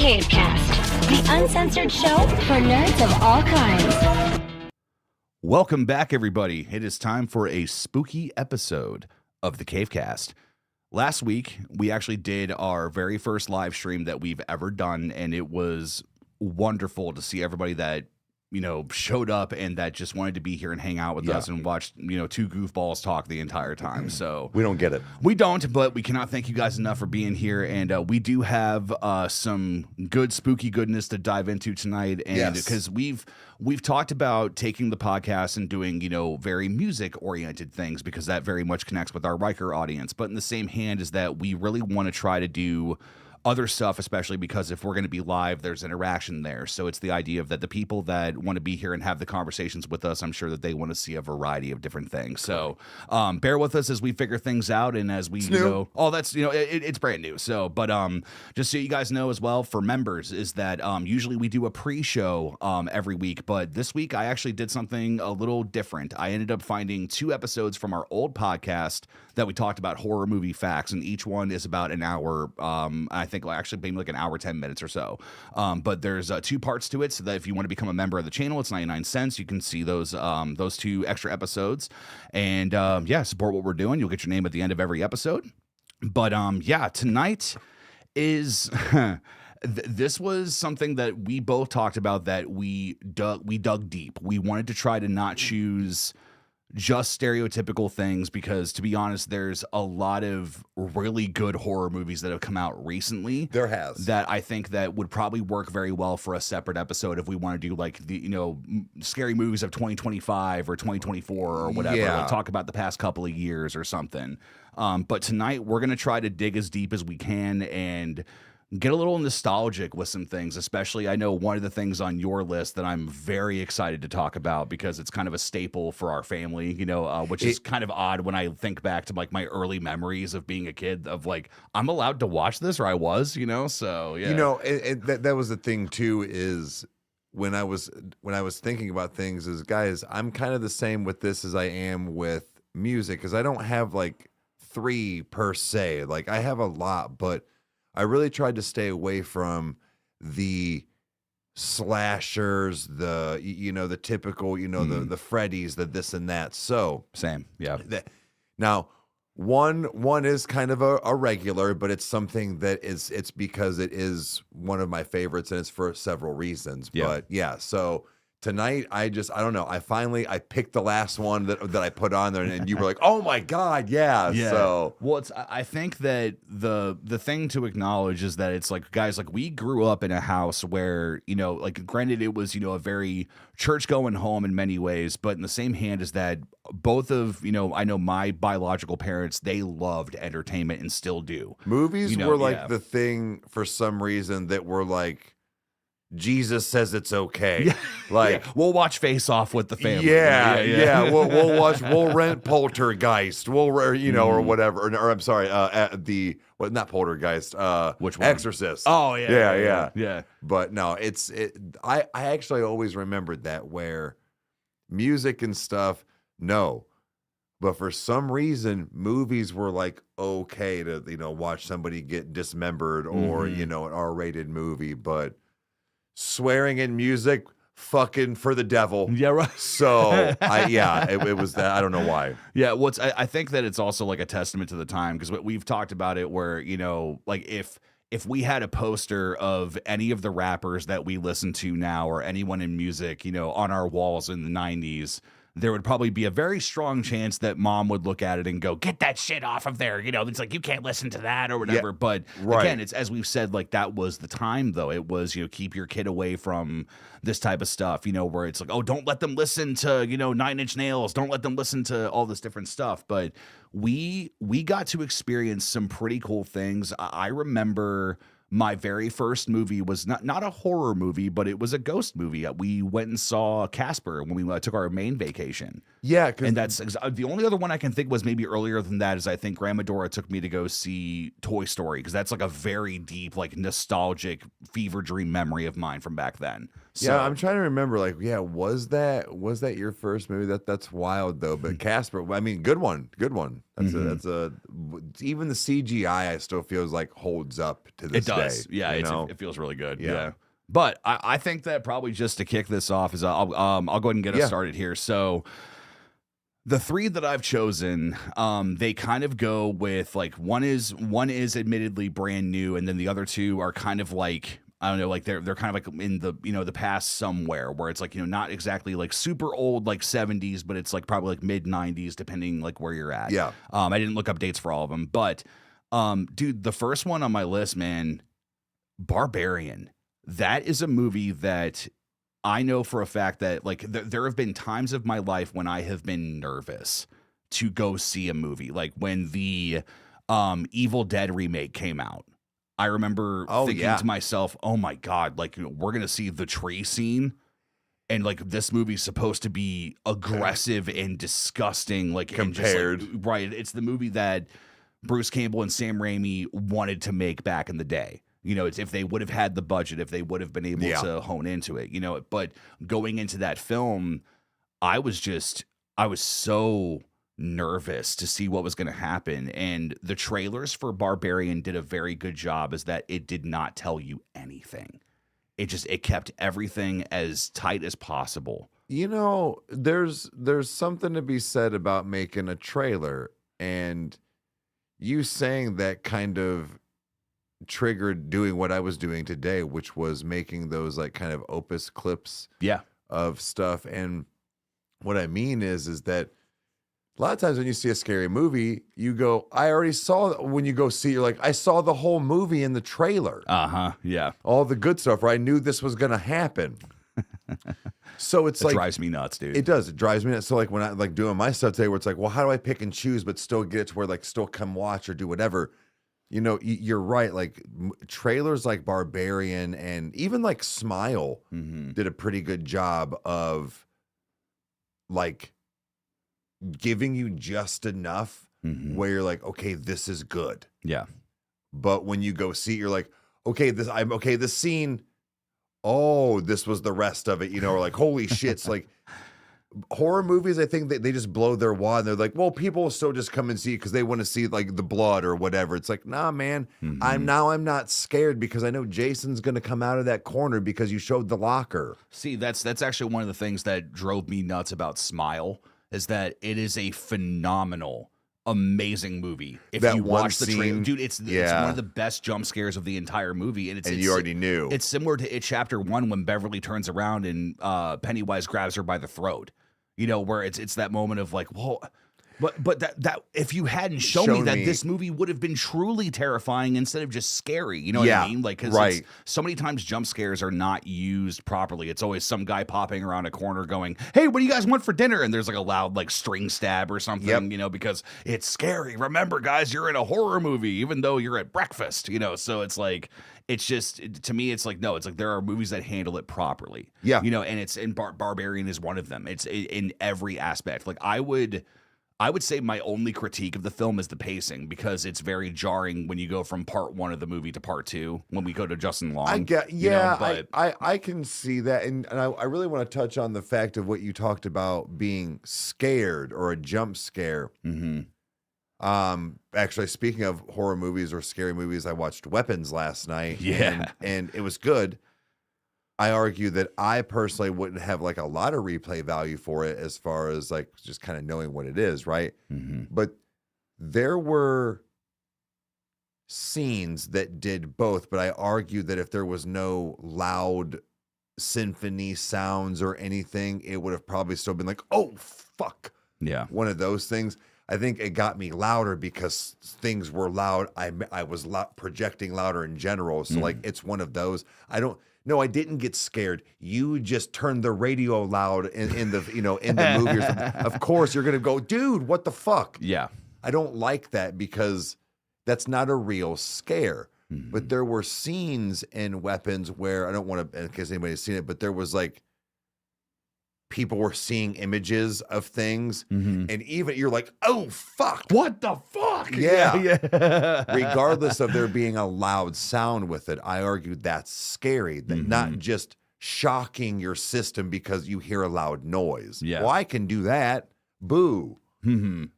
Cavecast, the uncensored show for nerds of all kinds. Welcome back, everybody. It is time for a spooky episode of the Cavecast. Last week, we actually did our very first live stream that we've ever done, and it was wonderful to see everybody that, you know, showed up and that just wanted to be here and hang out with us and watch, you know, two goofballs talk the entire time. So we don't get it. We don't, but we cannot thank you guys enough for being here. And we do have some good spooky goodness to dive into tonight. And because we've talked about taking the podcast and doing, you know, very music oriented things, because that very much connects with our Riker audience. But in the same hand is that we really want to try to do other stuff, especially because if we're going to be live, there's interaction there. So it's the idea of that the people that want to be here and have the conversations with us, I'm sure that they want to see a variety of different things. So bear with us as we figure things out and as we, you know, it's brand new. So, but just so you guys know as well, for members, is that usually we do a pre-show every week, but this week I actually did something a little different. I ended up finding 2 episodes from our old podcast that we talked about horror movie facts, and each one is about an hour. I think actually maybe like an hour, 10 minutes or so. But there's 2 parts to it, so that if you want to become a member of the channel, it's 99 cents. You can see those 2 extra episodes, and support what we're doing. You'll get your name at the end of every episode. But tonight is this was something that we both talked about, that we dug deep. We wanted to try to not choose just stereotypical things, because to be honest, there's a lot of really good horror movies that have come out recently. There has. That I think that would probably work very well for a separate episode if we want to do like the, you know, scary movies of 2025 or 2024 or whatever. Yeah. Like talk about the past couple of years or something. But tonight we're going to try to dig as deep as we can and get a little nostalgic with some things. Especially, I know one of the things on your list that I'm very excited to talk about, because it's kind of a staple for our family, you know, which is kind of odd when I think back to like my early memories of being a kid, of like, I'm allowed to watch this, or I was, you know, so yeah. You know, that was the thing too, is when I was thinking about things, is, guys, I'm kind of the same with this as I am with music, because I don't have like 3 per se. Like, I have a lot, but I really tried to stay away from the slashers, the typical, the Freddy's, the this and that. So same, yeah. Now, one is kind of a regular, but it's something that it's because it is one of my favorites, and it's for several reasons. Yeah. But yeah, so tonight, I don't know. I picked the last one that I put on there, and you were like, "Oh my God, yeah!" So, well, I think that the thing to acknowledge is that it's like, guys, like, we grew up in a house where, you know, like, granted, it was, you know, a very church going home in many ways, but in the same hand is that both of, you know, I know my biological parents, they loved entertainment and still do. Movies were like the thing for some reason that were like, Jesus says it's okay. Like, we'll watch Face Off with the family. Yeah. We'll rent Poltergeist. Or whatever. Or I'm sorry, not Poltergeist. Which one? Exorcist. Oh yeah. But no, I actually always remembered that, where music and stuff, no. But for some reason, movies were like okay to, you know, watch somebody get dismembered, or, you know, an R-rated movie, but swearing in music, fucking for the devil. Yeah, right. So it was that. I don't know why. Yeah, well, I think that it's also like a testament to the time, because we've talked about it, where, you know, like if we had a poster of any of the rappers that we listen to now, or anyone in music, you know, on our walls in the 90s, there would probably be a very strong chance that mom would look at it and go, "Get that shit off of there." You know, it's like, you can't listen to that or whatever. Yeah, but right. Again, it's, as we've said, like, that was the time, though. It was, you know, keep your kid away from this type of stuff, you know, where it's like, oh, don't let them listen to, you know, 9 Inch Nails. Don't let them listen to all this different stuff. But we got to experience some pretty cool things. I remember my very first movie was not a horror movie, but it was a ghost movie. We went and saw Casper when we took our Maine vacation. Yeah, and that's the only other one I can think was maybe earlier than that. Is I think Grandma Dora took me to go see Toy Story, because that's like a very deep, like, nostalgic fever dream memory of mine from back then. So, yeah, I'm trying to remember. Like, yeah, was that your first movie? That's wild though. But Casper, I mean, good one. That's even the CGI I still feels like holds up to this it does. day. Yeah, it feels really good. Yeah. Yeah. But I think that probably just to kick this off is I'll go ahead and get us started here. So the three that I've chosen, they kind of go with like one is admittedly brand new, and then the other two are kind of like, I don't know, like they're kind of like in the, the past somewhere, where it's like, not exactly like super old, like 70s, but it's like probably like mid 90s, depending like where you're at. Yeah. I didn't look up dates for all of them, but dude, the first one on my list, man, Barbarian. That is a movie that I know for a fact that like there have been times of my life when I have been nervous to go see a movie, like when the Evil Dead remake came out. I remember thinking to myself, oh my God, like, we're going to see the tree scene. And like, this movie's supposed to be aggressive and disgusting. Like, compared. And just, like, right. It's the movie that Bruce Campbell and Sam Raimi wanted to make back in the day. It's if they would have had the budget, if they would have been able to hone into it, but going into that film, I was so nervous to see what was going to happen. And the trailers for Barbarian did a very good job, is that it did not tell you anything. It kept everything as tight as possible. There's something to be said about making a trailer, and you saying that kind of triggered doing what I was doing today, which was making those like kind of opus clips of stuff. And what I mean is that a lot of times when you see a scary movie, you go, I already saw, when you go see, you're like, I saw the whole movie in the trailer. Yeah. All the good stuff, or I knew this was going to happen. So it drives me nuts, dude. It does. It drives me nuts. So like when I like doing my stuff today, where it's like, well, how do I pick and choose, but still get it to where like still come watch or do whatever? You're right. Like trailers like Barbarian and even like Smile did a pretty good job of like giving you just enough where you're like, okay, this is good. Yeah. But when you go see it, you're like, okay, this scene, oh, this was the rest of it, or like, holy shit. It's like horror movies, I think they just blow their wad, and they're like, well, people will still just come and see it because they want to see like the blood or whatever. It's like, nah, man, I'm not scared because I know Jason's gonna come out of that corner because you showed the locker. See, that's actually one of the things that drove me nuts about Smile, is that it is a phenomenal, amazing movie. If that you watch scene, the trailer, dude, it's one of the best jump scares of the entire movie, and you already knew. It's similar to It Chapter 1 when Beverly turns around and Pennywise grabs her by the throat. Where it's that moment of like, well, but that if you hadn't shown me that, this movie would have been truly terrifying instead of just scary. You know what I mean? Like, because so many times jump scares are not used properly. It's always some guy popping around a corner going, hey, what do you guys want for dinner? And there's like a loud like string stab or something, because it's scary. Remember, guys, you're in a horror movie, even though you're at breakfast, so it's like, it's just, to me, it's like, no, it's like there are movies that handle it properly. Yeah. And it's in Barbarian is one of them. It's in every aspect. Like I would say my only critique of the film is the pacing, because it's very jarring when you go from part 1 of the movie to part 2 when we go to Justin Long. I can see that. And I really want to touch on the fact of what you talked about being scared or a jump scare. Actually, speaking of horror movies or scary movies, I watched Weapons last night. And it was good. I argue that I personally wouldn't have like a lot of replay value for it, as far as like just kind of knowing what it is, right? But there were scenes that did both, but I argue that if there was no loud symphony sounds or anything, it would have probably still been like, oh, fuck. Yeah. One of those things. I think it got me louder because things were loud. I was projecting louder in general. So like, it's one of those. I didn't get scared. You just turned the radio loud in the in the movie or something. Of course, you're gonna go, dude, what the fuck? Yeah. I don't like that, because that's not a real scare. But there were scenes in Weapons where, I don't want to, in case anybody's seen it, but there was like, people were seeing images of things, and even you're like, oh, fuck. What the fuck? Yeah. Regardless of there being a loud sound with it, I argue that's scary. That not just shocking your system because you hear a loud noise. Yeah. Well, I can do that. Boo.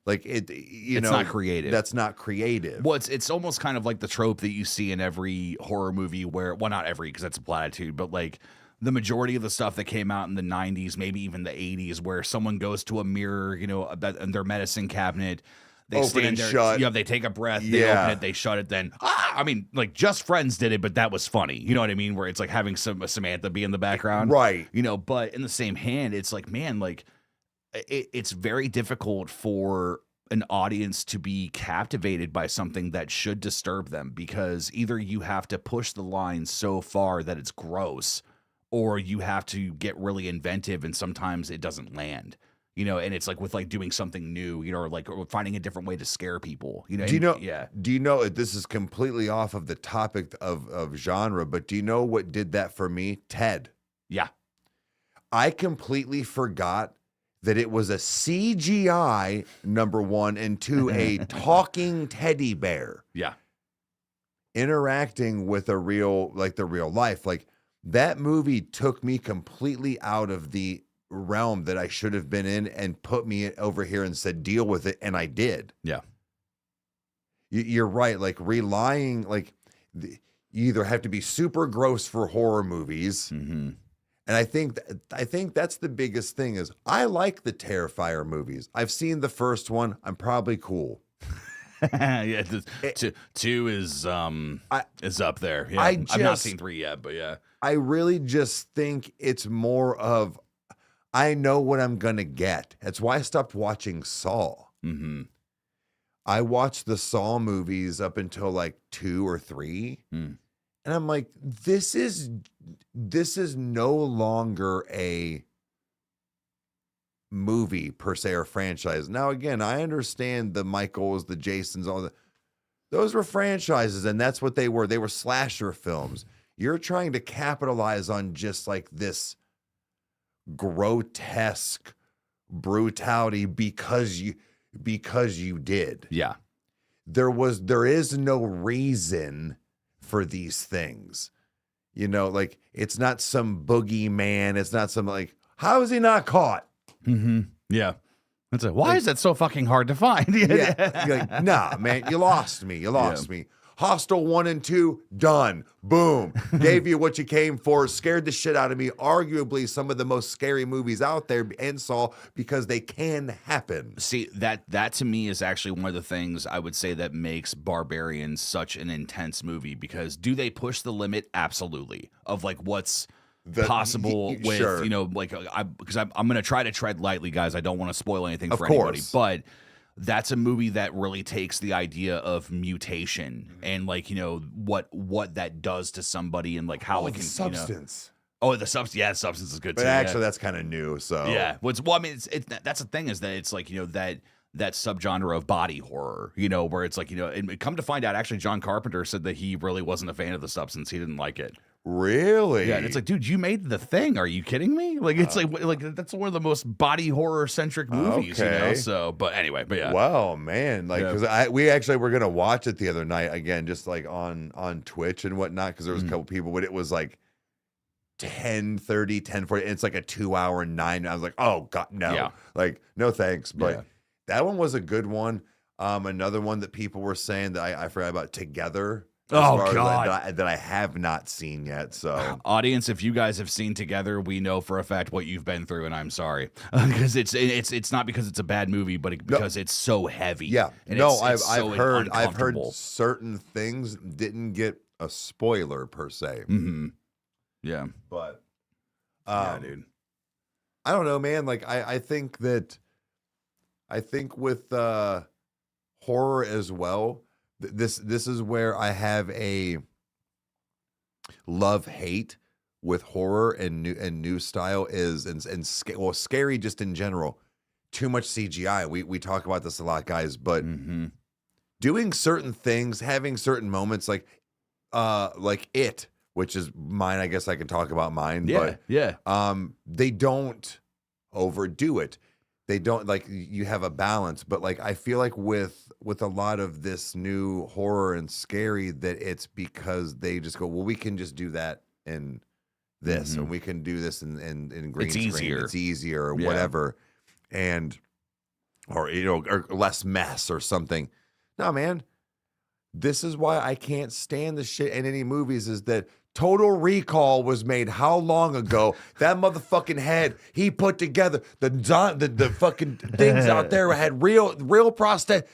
Like it's not creative. That's not creative. Well, it's almost kind of like the trope that you see in every horror movie where, well, not every because that's a platitude, but like the majority of the stuff that came out in the 90s, maybe even the 80s, where someone goes to a mirror, in their medicine cabinet, they Open stand and there, shut. They take a breath, they open it, they shut it, then I mean, like Just Friends did it, but that was funny. You know what I mean? Where it's like having Samantha be in the background, Right? But in the same hand, it's like, man, like it's very difficult for an audience to be captivated by something that should disturb them, because either you have to push the line so far that it's gross, or you have to get really inventive, and sometimes it doesn't land. And it's like with like doing something new, or finding a different way to scare people. Do you know? Yeah. Do you know? This is completely off of the topic of genre, but do you know what did that for me? Ted. Yeah. I completely forgot that it was a CGI, number one, and two, a talking teddy bear. Yeah. Interacting with the real life. Like that movie took me completely out of the realm that I should have been in and put me over here and said, deal with it. And I did. Yeah. You're right. Like relying, you either have to be super gross for horror movies. Mm-hmm. And I think that's the biggest thing is I like the Terrifier movies. I've seen the first one. I'm probably cool. Yeah, two is up there. Yeah, I've not seen 3 yet, but yeah. I really just think it's more of I know what I'm gonna get. That's why I stopped watching Saw. Mm-hmm. I watched the Saw movies up until like 2 or 3. Mm. And I'm like, this is no longer a movie per se or franchise. Now, again, I understand the Michaels, the Jasons, those were franchises, and that's what they were. They were slasher films. You're trying to capitalize on just like this grotesque brutality because you did. Yeah. There is no reason for these things. Like it's not some boogeyman. It's not some like, how is he not caught? Mm-hmm. Yeah. It's like, why is that so fucking hard to find? Yeah. You're like, nah, man, you lost me. You lost me. Hostel 1 and 2, done. Boom. Gave you what you came for. Scared the shit out of me. Arguably some of the most scary movies out there and Saw because they can happen. See, that to me is actually one of the things I would say that makes Barbarian such an intense movie, because do they push the limit? Absolutely. Of like what's possible with, sure. because I'm going to try to tread lightly, guys. I don't want to spoil anything of for course. anybody, but that's a movie that really takes the idea of mutation and what that does to somebody and like how it can substance. The substance. Yeah, substance is good but too. Actually, that's kind of new. So yeah. I mean, that's the thing is that it's like that subgenre of body horror. Where it's like and come to find out, actually, John Carpenter said that he really wasn't a fan of The Substance. He didn't like it. Really? Yeah, and it's like, dude, you made The Thing. Are you kidding me? Like, it's like that's one of the most body horror centric movies, okay. So, but anyway, but yeah. Wow, man, because we actually were gonna watch it the other night again, just like on Twitch and whatnot, because there was a couple people, but it was like 10:30, 10:40. It's like a 2-hour 9. I was like, oh god, no, like no thanks. But that one was a good one. Another one that people were saying that I forgot about, Together. Oh god, that I have not seen yet. So, audience, if you guys have seen Together, we know for a fact what you've been through, and I'm sorry because it's not because it's a bad movie, but because it's so heavy. Yeah, and I've heard certain things didn't get a spoiler per se. Mm-hmm. Yeah, but yeah, dude, I don't know, man. Like I think with horror as well. This is where I have a love-hate with horror and new style is and scary just in general. Too much CGI. We talk about this a lot, guys, but doing certain things, having certain moments like It, which is mine. I guess I can talk about mine. They don't overdo it. They don't, like, you have a balance, but like I feel like with a lot of this new horror and scary that it's because they just go, well, we can just do that and this, and we can do this in green screen. Easier. It's easier or whatever, or less mess or something. No, man. This is why I can't stand the shit in any movies is that Total Recall was made how long ago? That motherfucking head he put together, the fucking things out there had real prostate.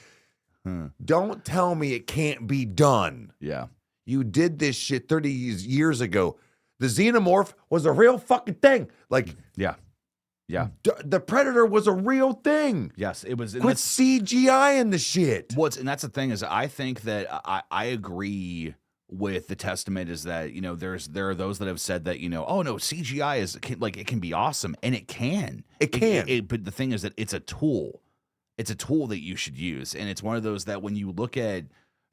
Don't tell me it can't be done. Yeah. You did this shit 30 years ago. The Xenomorph was a real fucking thing. Like, yeah. The Predator was a real thing. Yes, it was. Quit CGI in the shit. And that's the thing is, I think that I agree with the testament is that there are those that have said that oh no, CGI it can be awesome, and it can. But the thing is that it's a tool. It's a tool that you should use, and it's one of those that when you look at,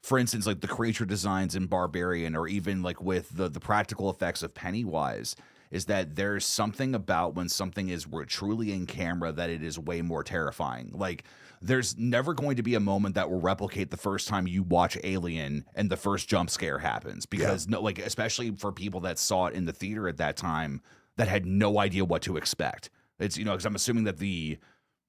for instance, like the creature designs in Barbarian, or even like with the practical effects of Pennywise, is that there's something about when something is truly in camera that it is way more terrifying. Like, there's never going to be a moment that will replicate the first time you watch Alien and the first jump scare happens, because especially for people that saw it in the theater at that time that had no idea what to expect. It's, because I'm assuming that the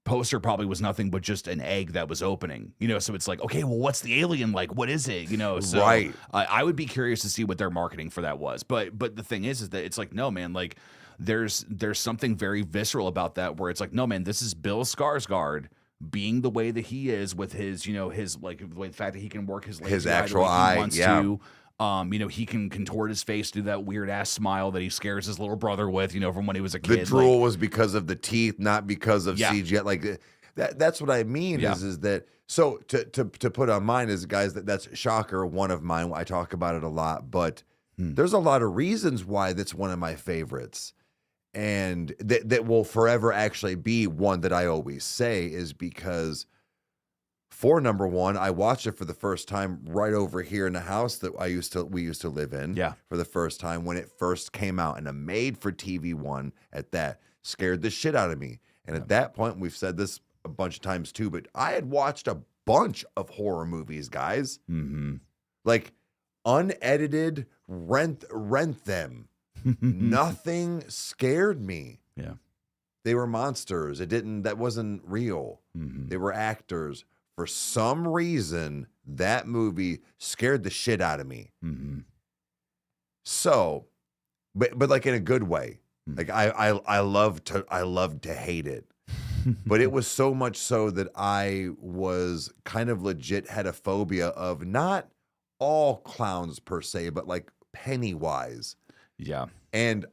poster probably was nothing but just an egg that was opening, so it's like, okay, well, what's the alien like? What is it? So right. I would be curious to see what their marketing for that was. But the thing is that it's like, no, man, like there's something very visceral about that, where it's like, no, man, this is Bill Skarsgård being the way that he is with his, his the fact that he can work his actual eye, wants to. He can contort his face, do that weird ass smile that he scares his little brother with, from when he was a kid. The drool was because of the teeth, not because of CGI. Like that's what I mean. Is that so? To put on mine is, guys, that's Shocker, one of mine. I talk about it a lot, but there's a lot of reasons why that's one of my favorites, and that will forever actually be one that I always say is because. For number one, I watched it for the first time right over here in the house that we used to live in. Yeah. For the first time when it first came out, and a made-for-TV one at that scared the shit out of me. And at that point, we've said this a bunch of times too, but I had watched a bunch of horror movies, guys. Mm-hmm. Like unedited, rent them. Nothing scared me. Yeah. They were monsters. That wasn't real. Mm-hmm. They were actors. For some reason, that movie scared the shit out of me. Mm-hmm. So, but like in a good way. Like I loved to hate it, but it was so much so that I was kind of legit had a phobia of not all clowns per se, but like Pennywise. Yeah, and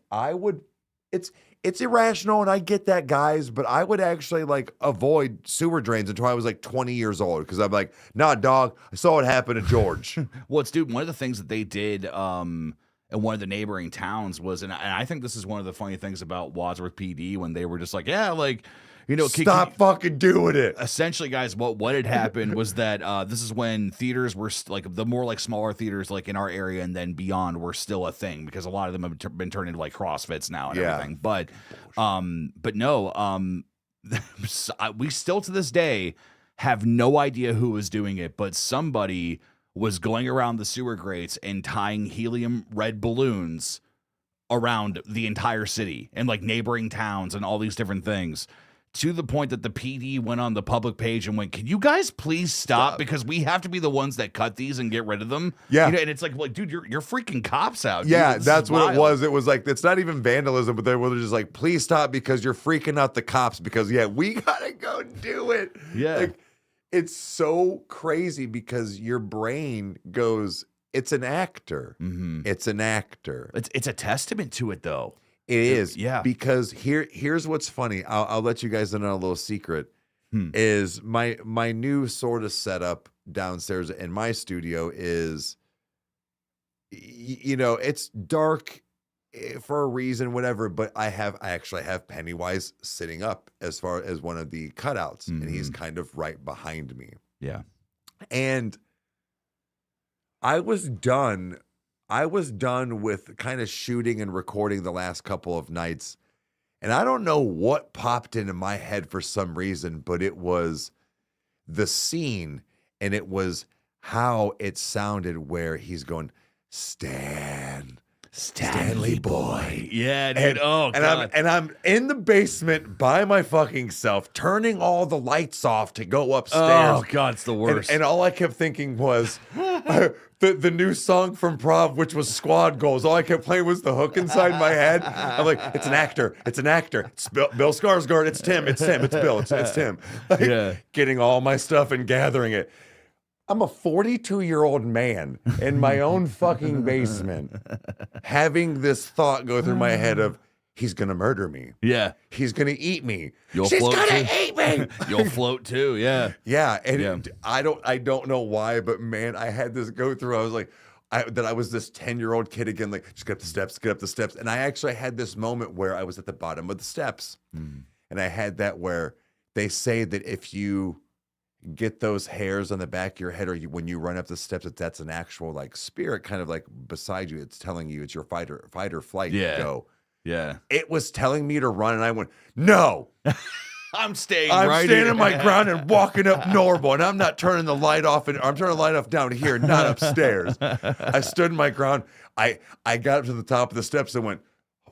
it's irrational, and I get that, guys, but I would actually like avoid sewer drains until I was like 20 years old, because I'm like, nah, dog, I saw what happened to George. Well, dude, one of the things that they did in one of the neighboring towns was, and I think this is one of the funny things about Wadsworth PD, when they were just like, yeah, like, stop fucking doing it. Essentially, guys, what had happened was that this is when theaters were like the more like smaller theaters like in our area and then beyond were still a thing, because a lot of them have been turned into like CrossFits now and everything. But no, we still to this day have no idea who was doing it, but somebody was going around the sewer grates and tying helium red balloons around the entire city and like neighboring towns and all these different things. To the point that the PD went on the public page and went, can you guys please stop? Because we have to be the ones that cut these and get rid of them. Yeah. And it's like, dude, you're freaking cops out. Yeah, dude. that's what it was. It was like, it's not even vandalism, but they were just like, please stop because you're freaking out the cops, because we got to go do it. Yeah. Like, it's so crazy because your brain goes, it's an actor. Mm-hmm. It's an actor. It's a testament to it, though. It is, yeah. Because here's what's funny. I'll let you guys in on a little secret. Is my new sort of setup downstairs in my studio is, it's dark for a reason, whatever. But I actually have Pennywise sitting up as far as one of the cutouts, and he's kind of right behind me. Yeah, and I was done with kind of shooting and recording the last couple of nights. And I don't know what popped into my head for some reason, but it was the scene, and it was how it sounded where he's going, Stan. Stanley Boy. Yeah, dude. And I'm in the basement by my fucking self, turning all the lights off to go upstairs. Oh God, it's the worst. And all I kept thinking was the new song from Prov, which was Squad Goals. All I kept playing was the hook inside my head. I'm like, it's an actor. It's an actor. It's Bill Skarsgård. It's Tim. It's Tim. It's Bill. It's Tim. Like, getting all my stuff and gathering it. I'm a 42-year-old man in my own fucking basement having this thought go through my head of, he's going to murder me. Yeah. He's going to eat me. She's going to eat me. You'll float too, yeah. Yeah, and I don't know why, but man, I had this go through. I was like, I was this 10-year-old kid again, like, just get up the steps. And I actually had this moment where I was at the bottom of the steps. And I had that where they say that if you get those hairs on the back of your head, or when you run up the steps, that's an actual like spirit kind of like beside you. It's telling you it's your fight or flight. Yeah. Go. Yeah. It was telling me to run, and I went, no. I'm staying standing my ground and walking up Normal, and I'm not turning the light off, and I'm turning the light off down here, not upstairs. I stood my ground. I got up to the top of the steps and went,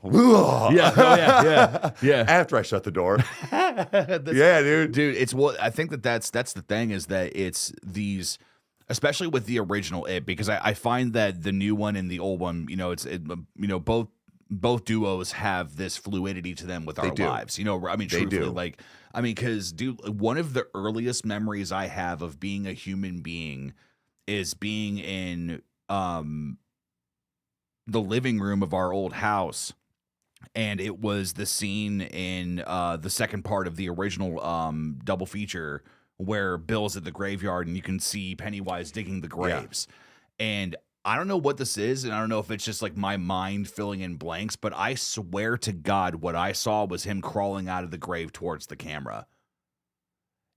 yeah. After I shut the door. Yeah, dude. It's I think that's the thing, is that it's these, especially with the original It, because I find that the new one and the old one, both duos have this fluidity to them with our lives. Truthfully, because one of the earliest memories I have of being a human being is being in the living room of our old house. And it was the scene in the second part of the original double feature where Bill's at the graveyard and you can see Pennywise digging the graves. Yeah. And I don't know what this is, and I don't know if it's just like my mind filling in blanks, but I swear to God, what I saw was him crawling out of the grave towards the camera.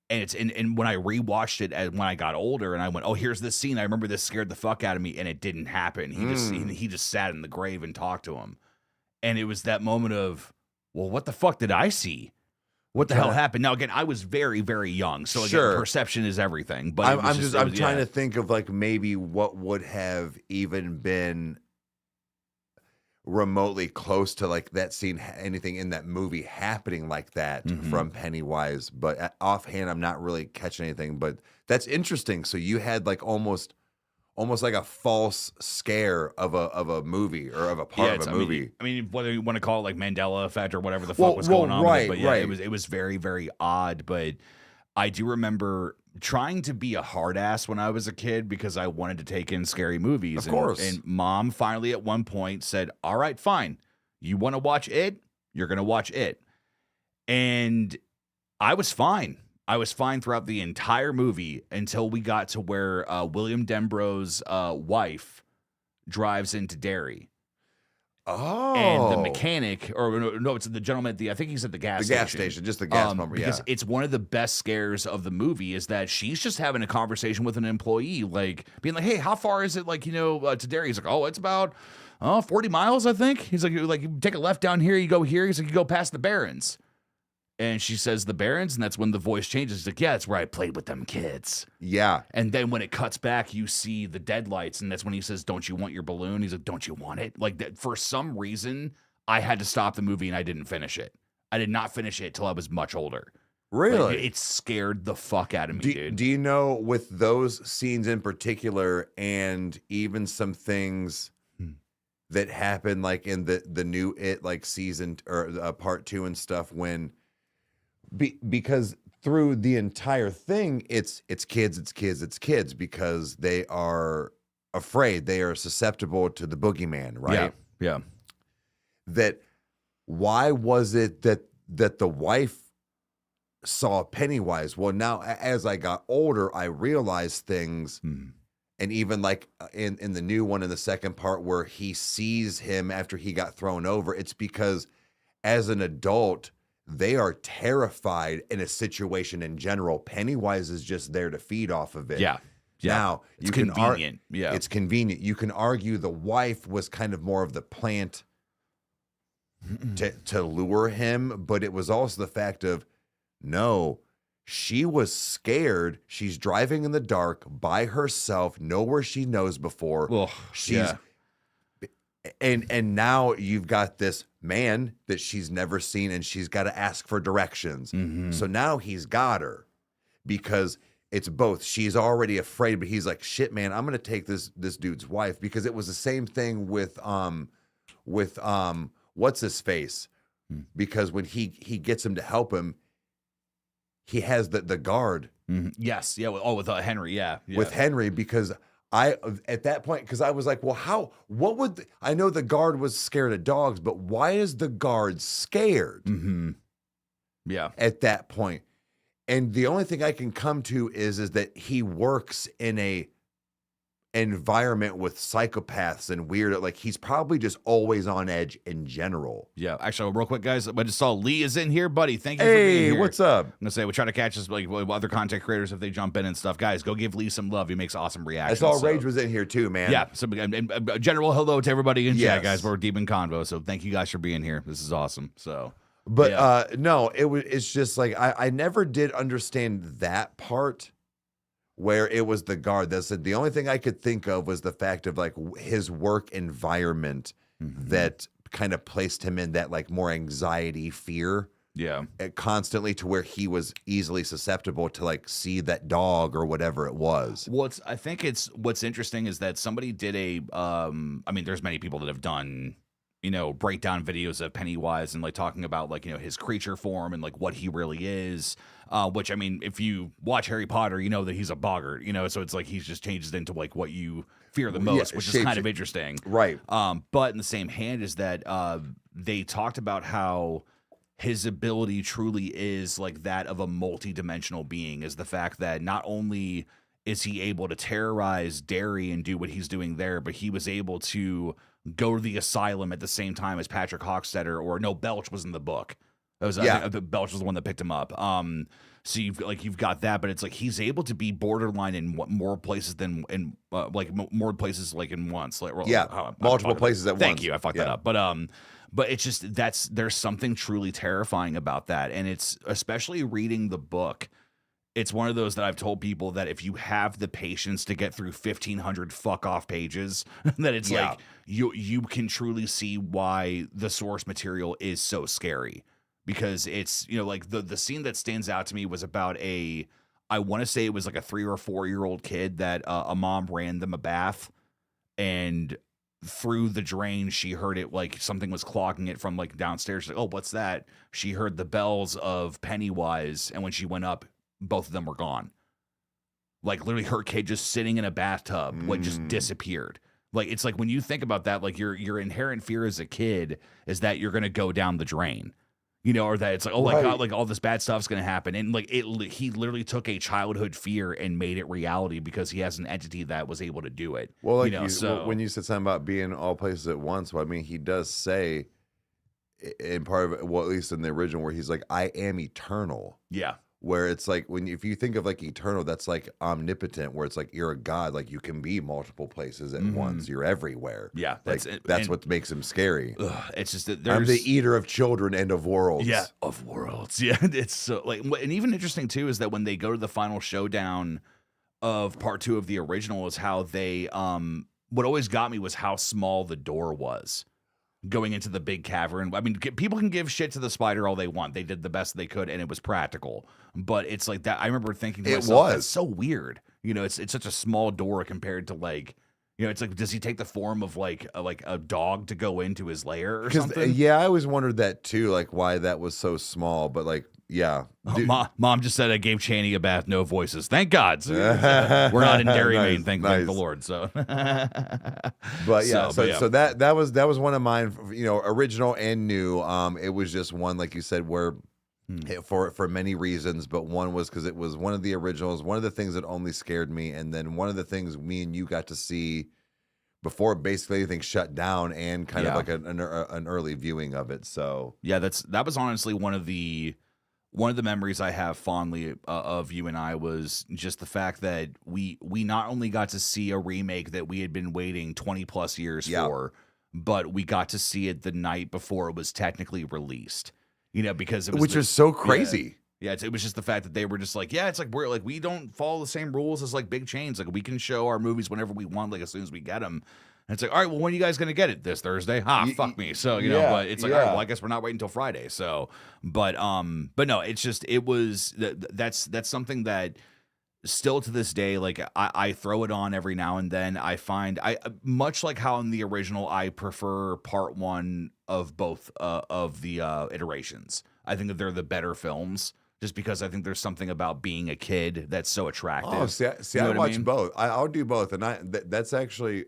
And and when I rewatched it when I got older, and I went, oh, here's this scene. I remember this scared the fuck out of me, and it didn't happen. He just sat in the grave and talked to him. And it was that moment of, well, what the fuck did I see? What the hell happened? Now, again, I was very, very young, so again, perception is everything. But I'm trying to think of like maybe what would have even been remotely close to like that scene, anything in that movie happening like that from Pennywise. But offhand, I'm not really catching anything. But that's interesting. So you had like almost like a false scare of a movie or of a part of a movie. I mean, whether you want to call it like Mandela effect or whatever the fuck was going on with it, but yeah, it was very, very odd. But I do remember trying to be a hard ass when I was a kid because I wanted to take in scary movies. Of course. And Mom finally at one point said, all right, fine. You want to watch It? You're going to watch It. And I was fine. I was fine throughout the entire movie until we got to where William Denbrough's wife drives into Derry. Oh. And the mechanic, or no, it's the gentleman, I think he's at the gas station. The gas station, just the gas pump, because it's one of the best scares of the movie is that she's just having a conversation with an employee, like being like, hey, how far is it, to Derry? He's like, oh, it's about 40 miles, I think. He's like, you take a left down here, you go here. He's like, you go past the Barrens. And she says the Barrens, and that's when the voice changes. He's like, yeah, that's where I played with them kids. Yeah. And then when it cuts back, you see the deadlights, and that's when he says, don't you want your balloon? He's like, don't you want it? Like, that, for some reason, I had to stop the movie, and I didn't finish it. I did not finish it till I was much older. Really? Like, it scared the fuck out of me, dude. Do you know, with those scenes in particular, and even some things that happen, like in the new It, like season or part 2 and stuff, when... because through the entire thing, it's kids, because they are afraid, they are susceptible to the boogeyman, right? Yeah. That why was it that the wife saw Pennywise? Well, now as I got older, I realized things, and even like in the new one, in the second part where he sees him after he got thrown over, it's because as an adult, they are terrified in a situation in general. Pennywise is just there to feed off of it. Yeah. Now, it's convenient. It's convenient. You can argue the wife was kind of more of the plant to lure him, but it was also the fact of, no, she was scared. She's driving in the dark by herself, nowhere she knows before. And now you've got this man that she's never seen, and she's got to ask for directions. So now he's got her, because it's both. She's already afraid, but he's like, shit, man, I'm gonna take this dude's wife, because it was the same thing with what's his face, because when he gets him to help him, he has the guard. Yes, yeah. With Henry, yeah. With Henry, because at that point, because I was like, well, I know the guard was scared of dogs, but why is the guard scared? Yeah. At that point. And the only thing I can come to is that he works in a environment with psychopaths and weird, like he's probably just always on edge in general. Yeah. Actually, real quick, guys, I just saw Lee is in here, buddy. Thank you for being here. Hey, what's up? I'm gonna say we try to catch us like other content creators if they jump in and stuff. Guys, go give Lee some love. He makes awesome I reactions. saw Rage was in here too, man. Yeah. So and general hello to everybody in Yes. chat, guys. We're deep in convo, so thank you guys for being here. This is awesome. So, But yeah. no, it's just like I never did understand that part, where it was the guard. That's the only thing I could think of was the fact of like his work environment that kind of placed him in that like more anxiety, fear, Yeah. constantly, to where he was easily susceptible to like see that dog or whatever it was. Well, I think what's interesting is that somebody did I mean, there's many people that have done, breakdown videos of Pennywise and like talking about like, his creature form and like what he really is. Which, I mean, if you watch Harry Potter, you know that he's a boggart, so it's like he's just changes into like what you fear the most, which is kind of interesting. Right. But in the same hand is that they talked about how his ability truly is like that of a multi-dimensional being, is the fact that not only is he able to terrorize Derry and do what he's doing there, but he was able to go to the asylum at the same time as Patrick Hockstetter, or no, Belch was in the book. It was, I think Belch was the one that picked him up. So you've got that, but it's like he's able to be borderline in more places than more places like in once. Like, multiple places at once. Thank you, I fucked that up. But it's just there's something truly terrifying about that, and it's especially reading the book. It's one of those that I've told people that if you have the patience to get through 1,500 fuck off pages, that it's like you can truly see why the source material is so scary. Because it's, like the scene that stands out to me was about I want to say it was like a 3 or 4 year old kid that a mom ran them a bath, and through the drain, she heard it like something was clogging it from like downstairs. She's like, oh, what's that? She heard the bells of Pennywise. And when she went up, both of them were gone. Like literally her kid just sitting in a bathtub, just disappeared. Like, it's like when you think about that, like your inherent fear as a kid is that you're going to go down the drain. Or that it's like, oh my God, like all this bad stuff's going to happen. And like he literally took a childhood fear and made it reality because he has an entity that was able to do it. Well, like when you said something about being all places at once, well, I mean, he does say in part of it, well, at least in the original, where he's like, I am eternal. Yeah. Where it's like if you think of like eternal, that's like omnipotent, where it's like you're a god, like you can be multiple places at once. You're everywhere. Yeah, that's what makes him scary. It's just that I'm the eater of children and of worlds. Yeah, of worlds. Yeah, it's so like, and even interesting too is that when they go to the final showdown of part 2 of the original, is how they what always got me was how small the door was. Going into the big cavern. I mean, people can give shit to the spider all they want. They did the best they could, and it was practical. But it's like that. I remember thinking to myself, that's so weird. It's such a small door compared to like, it's like, does he take the form of like a dog to go into his lair or something? Yeah, I always wondered that too, like why that was so small. But like, yeah. Mom just said I gave Chaney a bath, no voices. Thank God. So, we're not in Dairy Maine, thank the Lord. So, but yeah, so that was one of mine. Original and new. It was just one, like you said, where for many reasons, but one was because it was one of the originals. One of the things that only scared me, and then one of the things me and you got to see before basically everything shut down, and kind of like an early viewing of it. So yeah, that was honestly one of the memories I have fondly of you and I, was just the fact that we not only got to see a remake that we had been waiting 20 plus years for, but we got to see it the night before it was technically released. Because it was was so crazy. Yeah, it was just the fact that they were just like, yeah, it's like we don't follow the same rules as like big chains. Like we can show our movies whenever we want, like as soon as we get them. And it's like, all right, well, when are you guys gonna get it? This Thursday? Fuck me. So you know, but it's like, all right, well, I guess we're not waiting until Friday. So, but no, it's just that's something that still to this day, like I throw it on every now and then. I find much like how in the original, I prefer part one of both of the iterations. I think that they're the better films. Just because I think there's something about being a kid that's so attractive. Oh, see, you know I watch mean? both. I'll do both, and that's actually,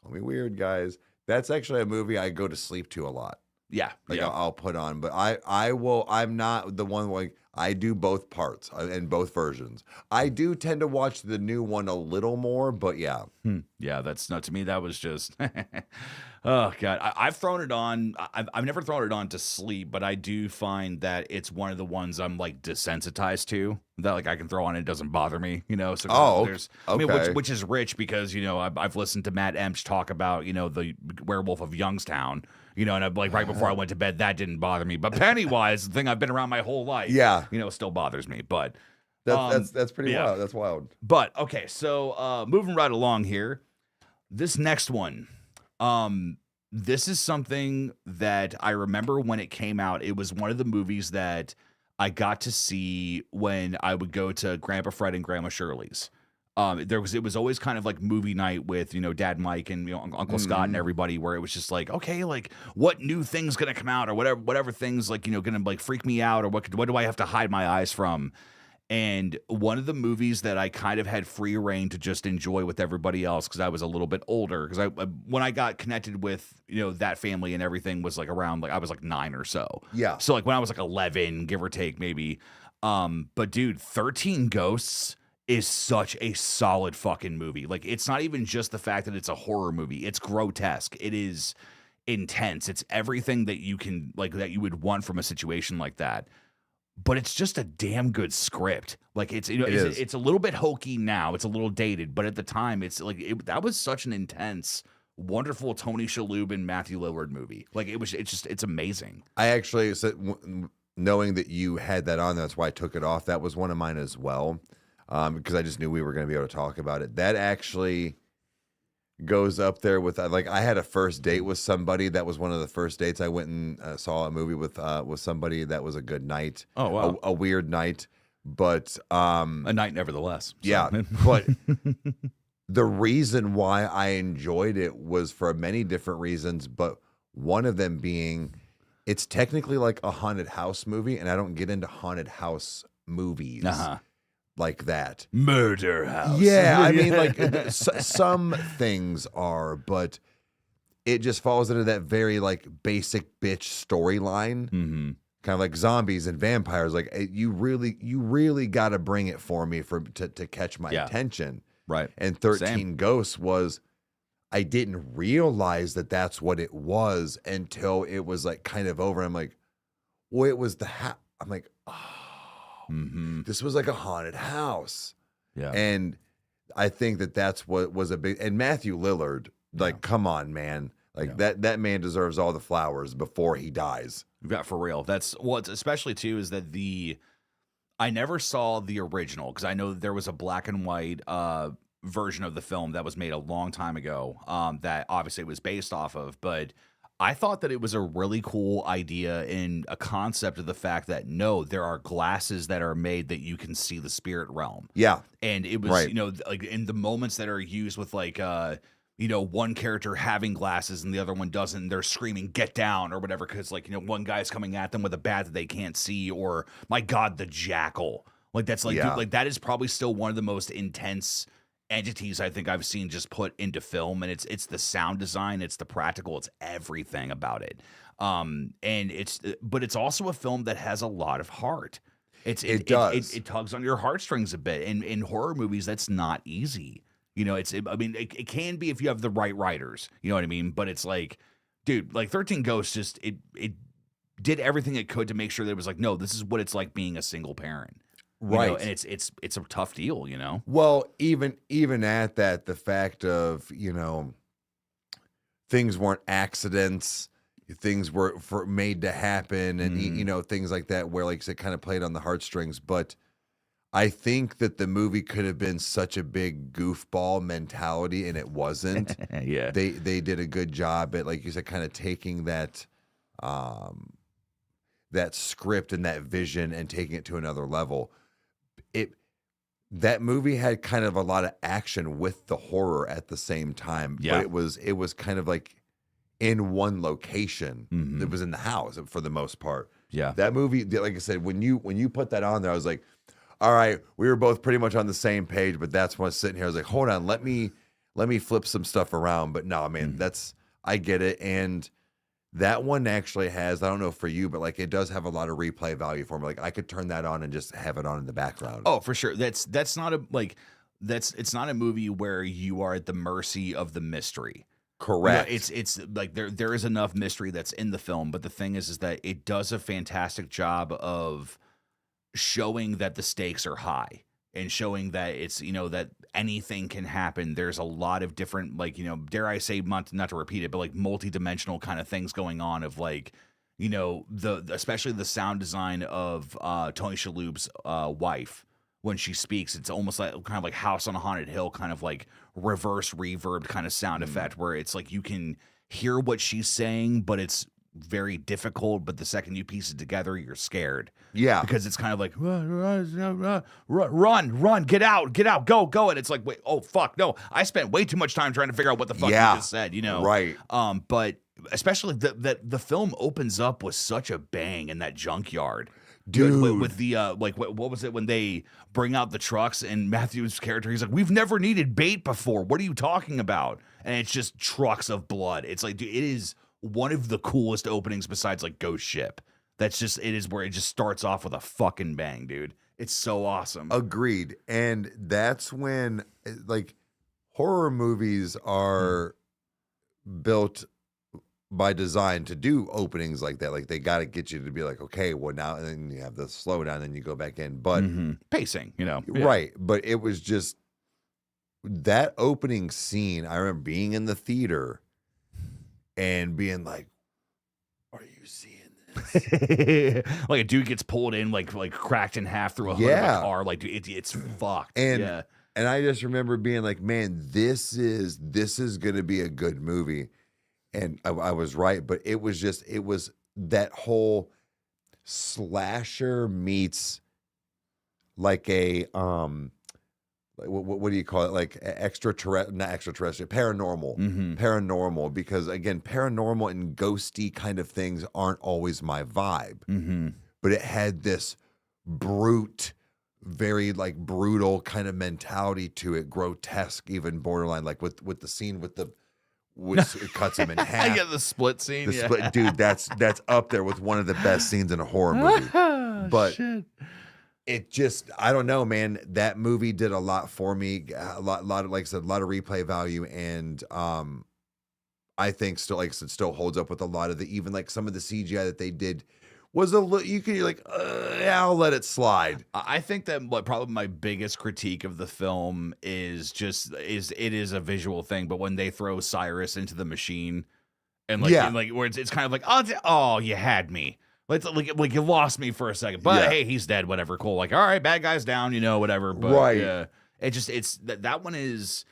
I'll be weird, guys. That's actually a movie I go to sleep to a lot. Yeah, Like I'll put on, but I will. I'm not the one like I do both parts and both versions. I do tend to watch the new one a little more, but yeah. Yeah, that's not to me. That was just, oh god. I've thrown it on. I've never thrown it on to sleep, but I do find that it's one of the ones I'm like desensitized to. That like I can throw on, and it doesn't bother me. You know. So there's, I mean, which is rich because you know I've listened to Matt Emsch talk about you know the Werewolf of Youngstown. You know, and I'm like right before I went to bed, that didn't bother me. But Pennywise, the thing I've been around my whole life, you know, still bothers me. But that's pretty wild. That's wild. But okay, so moving right along here, this next one, this is something that I remember when it came out. It was one of the movies that I got to see when I would go to Grandpa Fred and Grandma Shirley's. It was always kind of like movie night with, you know, Dad Mike and you know, Uncle Scott and everybody, where it was just like, okay, like what new thing's gonna come out or whatever things like, you know, gonna like freak me out or what do I have to hide my eyes from? And one of the movies that I kind of had free reign to just enjoy with everybody else because I was a little bit older because when I got connected with, you know, that family and everything was like around like I was like 9 or so. Yeah. So like when I was like 11, give or take maybe. But dude, 13 Ghosts is such a solid fucking movie. Like it's not even just the fact that it's a horror movie. It's grotesque. It is intense. It's everything that you can like that you would want from a situation like that. But it's just a damn good script. Like it's, you know, it's a little bit hokey now. It's a little dated, but at the time it's like that was such an intense, wonderful Tony Shalhoub and Matthew Lillard movie. Like it's amazing. I actually said, knowing that you had that on, that's why I took it off. That was one of mine as well. Because I just knew we were going to be able to talk about it. That actually goes up there with like I had a first date with somebody. That was one of the first dates I went and saw a movie with somebody. That was a good night. Oh wow, a weird night, but a night nevertheless. So. Yeah, but the reason why I enjoyed it was for many different reasons, but one of them being it's technically like a haunted house movie, and I don't get into haunted house movies. Like that Murder House. Yeah, I mean, like some things are, but it just falls into that very like basic bitch storyline, kind of like zombies and vampires. Like you really got to bring it for me to catch my attention, right? And 13 Ghosts was, I didn't realize that that's what it was until it was like kind of over. I'm like, well, it was I'm like, oh. This was like a haunted house. Yeah. And I think that's what was a big, and Matthew Lillard, like, come on, man. Like that man deserves all the flowers before he dies. Yeah, for real. That's what's especially too is that I never saw the original because I know that there was a black and white version of the film that was made a long time ago that obviously it was based off of, but I thought that it was a really cool idea and a concept of the fact that no, there are glasses that are made that you can see the spirit realm. Yeah. And it was, you know, like in the moments that are used with like, you know, one character having glasses and the other one doesn't, and they're screaming, get down or whatever. Cause like, you know, one guy's coming at them with a bat that they can't see, or my God, the jackal. Like that's like, dude, like that is probably still one of the most intense entities I think I've seen just put into film, and it's the sound design, it's the practical, it's everything about it. But it's also a film that has a lot of heart. It does. It tugs on your heartstrings a bit. And in horror movies, that's not easy. You know, it can be if you have the right writers. You know what I mean? But it's like, dude, like 13 Ghosts just it did everything it could to make sure that it was like, no, this is what it's like being a single parent. Right. You know, and it's a tough deal, you know? Well, even at that, the fact of, you know, things weren't accidents, things were made to happen, and Mm-hmm. things like that, where like I said, kind of played on the heartstrings. But I think that the movie could have been such a big goofball mentality, and it wasn't. Yeah. They did a good job at, like you said, kind of taking that that script and that vision and taking it to another level. That movie had kind of a lot of action with the horror at the same time. Yeah. But it was kind of like in one location. Mhm. It was in the house for the most part. Yeah. That movie, like I said, when you put that on there, I was like, all right, we were both pretty much on the same page. But that's when I was sitting here, I was like, hold on, let me flip some stuff around. But no, man, I get it. And that one actually has, I don't know for you, but like it does have a lot of replay value for me. Like I could turn that on and just have it on in the background. Oh, for sure. That's not a like it's not a movie where you are at the mercy of the mystery. Correct. Yeah, it's like there is enough mystery that's in the film, but the thing is that it does a fantastic job of showing that the stakes are high and showing that it's that anything can happen. There's a lot of different, like, dare I say, not to repeat it, but like multi-dimensional kind of things going on of like, especially the sound design of Tony Shalhoub's wife. When she speaks, it's almost like kind of like House on a Haunted Hill, kind of like reverse reverb kind of sound effect, where it's like you can hear what she's saying, but it's very difficult. But the second you piece it together, you're scared. Yeah. Because it's kind of like run, get out, go, and it's like, wait, oh fuck, no, I spent way too much time trying to figure out what the fuck you just said, Right. But especially the film opens up with such a bang in that junkyard. Dude. With the like what was it when they bring out the trucks and Matthew's character, he's like, we've never needed bait before, what are you talking about? And it's just trucks of blood. It's like, dude, it is one of the coolest openings besides like Ghost Ship. It is where it just starts off with a fucking bang, dude. It's so awesome. Agreed. And that's when like horror movies are built by design to do openings like that. Like they got to get you to be like, okay, well now, and then you have the slowdown and you go back in. But pacing, Yeah. Right. But it was just that opening scene. I remember being in the theater and being like, are you seeing this? Like a dude gets pulled in, like cracked in half through a hood of a car. Like, dude, it's fucked. And I just remember being like, man, this is going to be a good movie. And I was right, but it was that whole slasher meets like a what do you call it? Like not extraterrestrial, paranormal, because again, paranormal and ghosty kind of things aren't always my vibe. But it had this very like brutal kind of mentality to it, grotesque, even borderline, like with the scene with it cuts him in half. Yeah, the split scene. The split, dude, that's up there with one of the best scenes in a horror movie. But it just, I don't know, man. That movie did a lot for me. A lot of, like I said, a lot of replay value, and I think still, like I said, still holds up with a lot of the, even like some of the CGI that they did was you're like, yeah, I'll let it slide. I think that probably my biggest critique of the film is it is a visual thing, but when they throw Cyrus into the machine and where it's kind of like, oh, you had me. Like you lost me for a second, but hey, he's dead. Whatever, cool. Like, all right, bad guy's down, whatever. But right. That one is.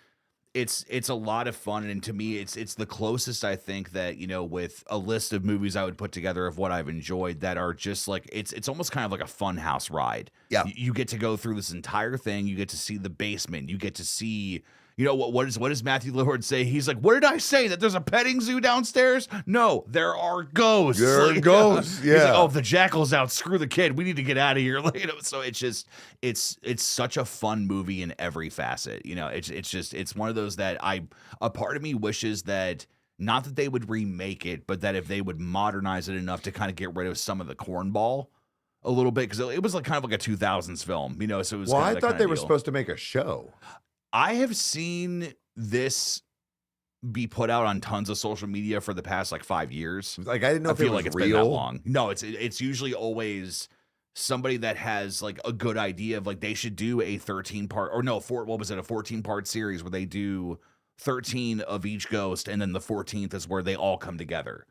It's a lot of fun, and to me, it's the closest I think that with a list of movies I would put together of what I've enjoyed that are just like it's almost kind of like a fun house ride. Yeah, you get to go through this entire thing. You get to see the basement. You get to see. What does Matthew Lillard say? He's like, what did I say? That there's a petting zoo downstairs? No, there are ghosts. There are ghosts. Yeah. He's like, oh, if the jackal's out, screw the kid. We need to get out of here. So it's such a fun movie in every facet. It's one of those that a part of me wishes that not that they would remake it, but that if they would modernize it enough to kind of get rid of some of the cornball a little bit, because it was like kind of like a 2000s film, so it was. Well, I thought they were supposed to make a show. I have seen this be put out on tons of social media for the past like 5 years. Like I didn't know if feel it was like it's real. been that long. No, it's usually always somebody that has like a good idea of like they should do a 13-part or no, a 14-part series where they do 13 of each ghost, and then the 14th is where they all come together.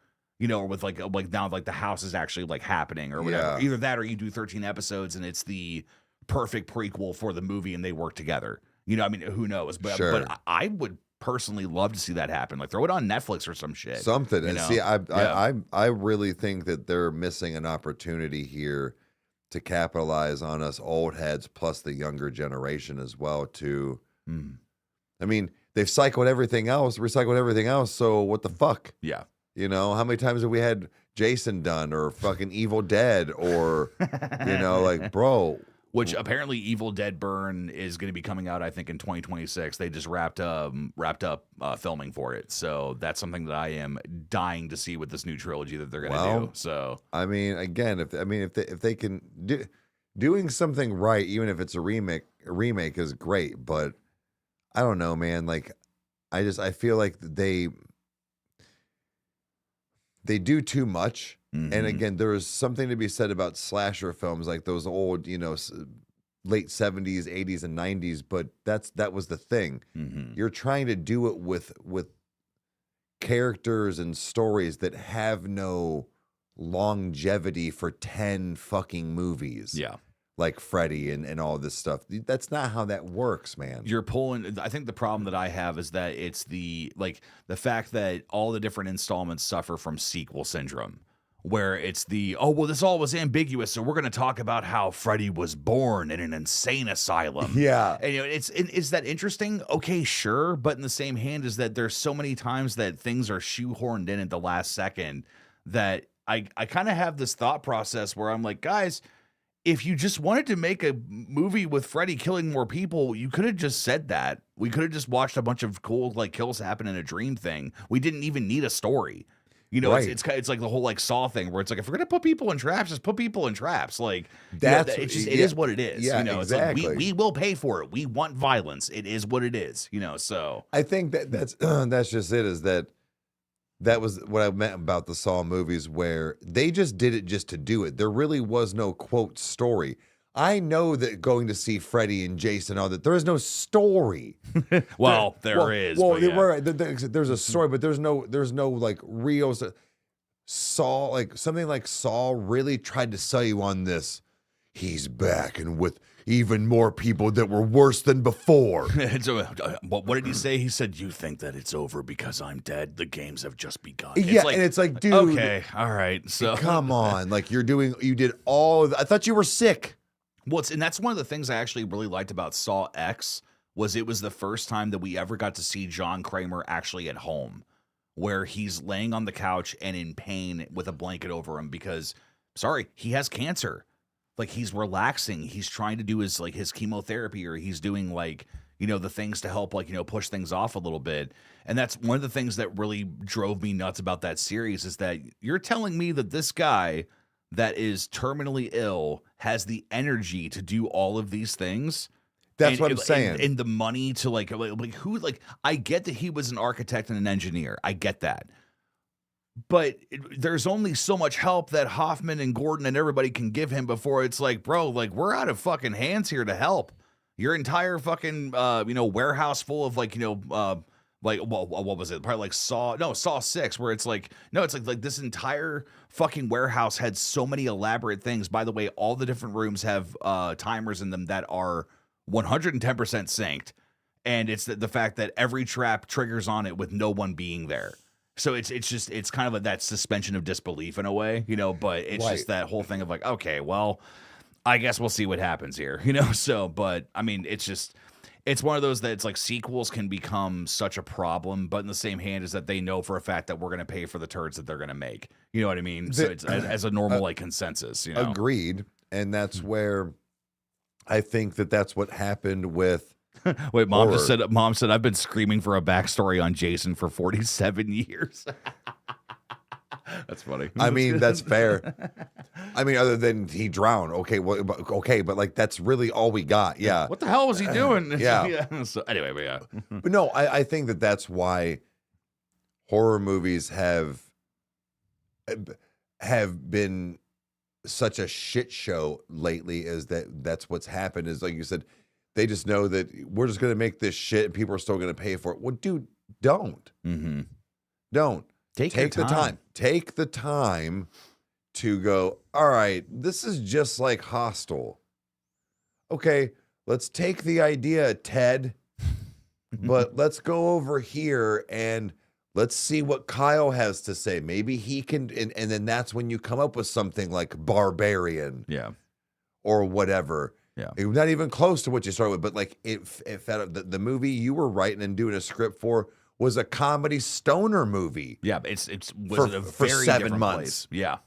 or with like now like the house is actually like happening or whatever. Yeah. Either that or you do 13 episodes and it's the perfect prequel for the movie and they work together. I mean, who knows? But Sure. but I would personally love to see that happen. Like throw it on Netflix or some shit. Something. And see, Yeah. I really think that they're missing an opportunity here to capitalize on us old heads plus the younger generation as well too. I mean, they've recycled everything else. So what the fuck? Yeah. How many times have we had Jason done or fucking Evil Dead or, like, bro. Which apparently Evil Dead Burn is going to be coming out, I think, in 2026. They just wrapped up filming for it. So that's something that I am dying to see with this new trilogy that they're going to do. So I mean, again, if they can doing something right, even if it's a remake is great. But I don't know, man. Like, I feel like they do too much. And again, there is something to be said about slasher films, like those old, late 70s, 80s, and 90s. But that was the thing. You're trying to do it with characters and stories that have no longevity for 10 fucking movies. yeah. Like Freddy and all this stuff. That's not how that works, man. You're pulling. I think the problem that I have is that it's the fact that all the different installments suffer from sequel syndrome, where it's this all was ambiguous, so we're going to talk about how Freddy was born in an insane asylum. Yeah. And is that interesting? Okay, sure, but in the same hand is that there's so many times that things are shoehorned in at the last second that I kind of have this thought process where I'm like, guys, if you just wanted to make a movie with Freddy killing more people, you could have just said that. We could have just watched a bunch of cool like kills happen in a dream thing. We didn't even need a story. Right. It's like the whole like Saw thing where it's like, if we're gonna put people in traps, just put people in traps. Like it is what it is. Yeah, It's exactly. like, we will pay for it. We want violence. It is what it is. So I think that's just it. Is that was what I meant about the Saw movies, where they just did it just to do it. There really was no quote story. I know that going to see Freddy and Jason, all that, there is no story. there is. But yeah. Right. There's a story, but there's no like real Saw, like something like Saw really tried to sell you on this. He's back and with even more people that were worse than before. So, what did he say? He said, "You think that it's over because I'm dead? The games have just begun." Yeah, and it's like, dude, okay, all right. So come on, like you did all. I thought you were sick. Well, and that's one of the things I actually really liked about Saw X was it was the first time that we ever got to see John Kramer actually at home, where he's laying on the couch and in pain with a blanket over him because, he has cancer. Like he's relaxing. He's trying to do his chemotherapy, or he's doing the things to help push things off a little bit. And that's one of the things that really drove me nuts about that series is that you're telling me that this guy that is terminally ill has the energy to do all of these things. That's what I'm saying. And the money to I get that he was an architect and an engineer. I get that. But there's only so much help that Hoffman and Gordon and everybody can give him before it's like, bro, like we're out of fucking hands here to help. Your entire fucking warehouse full of what was it? Probably like Saw 6, where it's like, no, it's like this entire fucking warehouse had so many elaborate things. By the way, all the different rooms have timers in them that are 110% synced. And it's the fact that every trap triggers on it with no one being there. So it's kind of that suspension of disbelief in a way, but it's Right. just that whole thing of like, okay, well, I guess we'll see what happens here, So, but I mean, it's one of those that it's like sequels can become such a problem, but in the same hand is that they know for a fact that we're going to pay for the turds that they're going to make. You know what I mean? So it's as a normal consensus, Agreed. And that's where I think that's what happened with. Wait, Mom said, I've been screaming for a backstory on Jason for 47 years. That's funny. I mean, that's fair. I mean, other than he drowned. Okay, but like that's really all we got. Yeah. What the hell was he doing? Yeah. So anyway, but yeah. But no, I think that's why horror movies have been such a shit show lately. Is that's what's happened? Is like you said, they just know that we're just gonna make this shit and people are still gonna pay for it. Well, dude, don't. Mm-hmm. Don't. Take the time. take the time to go, all right, this is just like Hostel. Okay, let's take the idea, Ted, but let's go over here and let's see what Kyle has to say. Maybe he can, and then that's when you come up with something like Barbarian. Yeah. Or whatever. Yeah. It was not even close to what you started with, but like it felt the movie you were writing and doing a script for was a comedy stoner movie. Yeah, it's was for very 7 different months. Place. Yeah.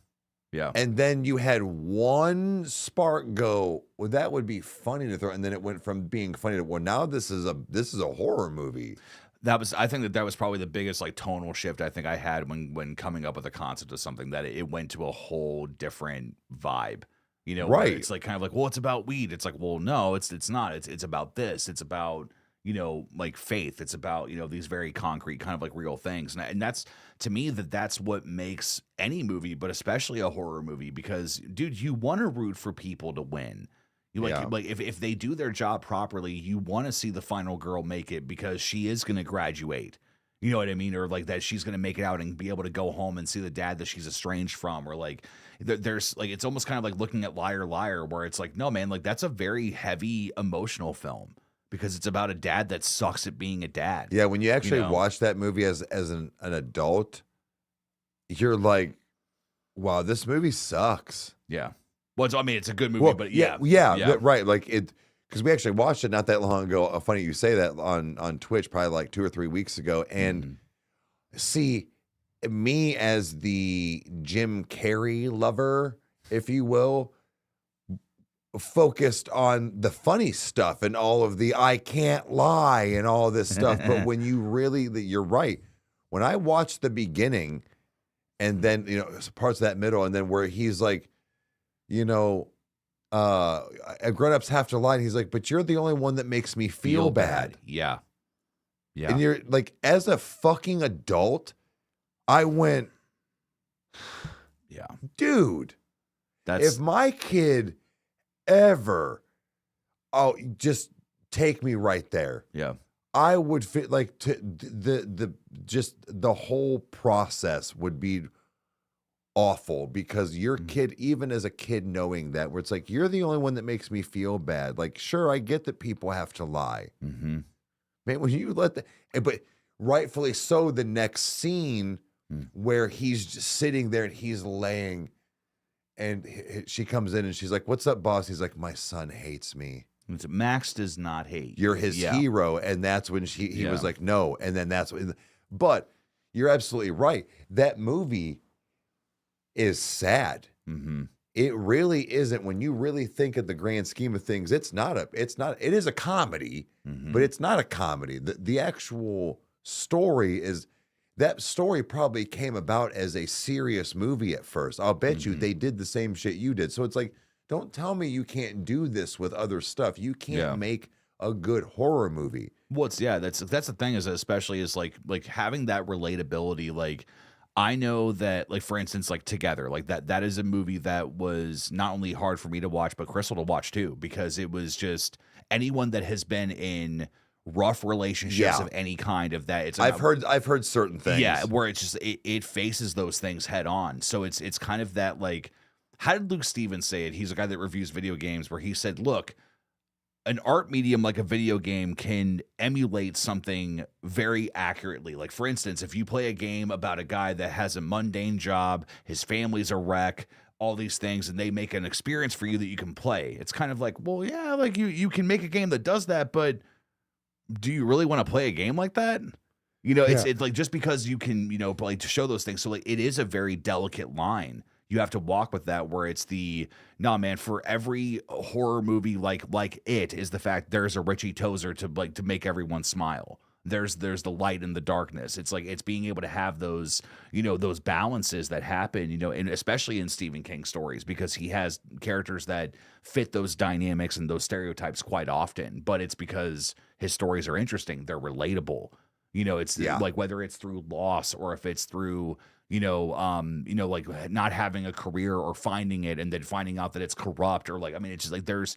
Yeah. And then you had one spark go, well, that would be funny to throw. And then it went from being funny to, well, now this is a horror movie. I think that was probably the biggest like tonal shift I think I had when coming up with a concept of something, that it went to a whole different vibe. You know, right? It's like kind of like, well, it's about weed. It's like, well, no, it's not. It's about this. It's about, you know, like faith. It's about, you know, these very concrete kind of like real things. And that's, to me, that's what makes any movie, but especially a horror movie, because dude, you want to root for people to win. You like if they do their job properly, you want to see the final girl make it because she is going to graduate. You know what I mean? Or like that she's going to make it out and be able to go home and see the dad that she's estranged from. Or like there's like, it's almost kind of like looking at Liar Liar, where it's like, no, man, like that's a very heavy emotional film because it's about a dad that sucks at being a dad. Yeah. When you actually watch that movie as an adult, you're like, wow, this movie sucks. Yeah. Well, it's a good movie, but yeah. Right. Like it, because we actually watched it not that long ago. Funny you say that on Twitch, probably like 2 or 3 weeks ago. And see, me as the Jim Carrey lover, if you will, focused on the funny stuff and all of the I can't lie and all this stuff. But when you really, you're right. When I watched the beginning and then, you know, parts of that middle, and then where he's like, you know, grown-ups have to lie. And he's like, but you're the only one that makes me feel bad. Yeah. Yeah. And you're like, as a fucking adult, I went, yeah, dude, if my kid ever, just take me right there. Yeah. I would fit like just the whole process would be awful, because your kid, even as a kid, knowing that, where it's like, you're the only one that makes me feel bad. Like, sure, I get that people have to lie. Mm-hmm. Man, when you let but rightfully so, the next scene where he's just sitting there and he's laying, and she comes in and she's like, what's up, boss? He's like, my son hates me. Max does not hate you. You're his hero. And that's when he was like, no. And then that's when, but you're absolutely right. That movie is sad. Mm-hmm. It really isn't. When you really think of the grand scheme of things, it is a comedy, but it's not a comedy. The actual story is, that story probably came about as a serious movie at first. I'll bet you they did the same shit you did. So it's like, don't tell me you can't do this with other stuff. You can't make a good horror movie. Well, that's the thing, is especially is like having that relatability. Like, I know that, like, for instance, like Together, like that is a movie that was not only hard for me to watch, but Crystal to watch too, because it was just, anyone that has been in rough relationships of any kind of that. I've heard certain things. Yeah, where it's just it faces those things head on. So it's kind of that, like, how did Luke Stevens say it? He's a guy that reviews video games, where he said, look, an art medium like a video game can emulate something very accurately. Like, for instance, if you play a game about a guy that has a mundane job, his family's a wreck, all these things, and they make an experience for you that you can play. It's kind of like, well, yeah, like you can make a game that does that, but do you really want to play a game like that? You know, it's like, just because you can, you know, like, to show those things. So like, it is a very delicate line. You have to walk with that, where it's no, man, for every horror movie like it is the fact there's a Richie Tozer to make everyone smile. There's the light in the darkness. It's like, it's being able to have those, you know, those balances that happen, you know, and especially in Stephen King stories, because he has characters that fit those dynamics and those stereotypes quite often. But it's because his stories are interesting. They're relatable. You know, it's like, whether it's through loss or if it's through, like not having a career or finding it and then finding out that it's corrupt, or like, I mean, it's just like, there's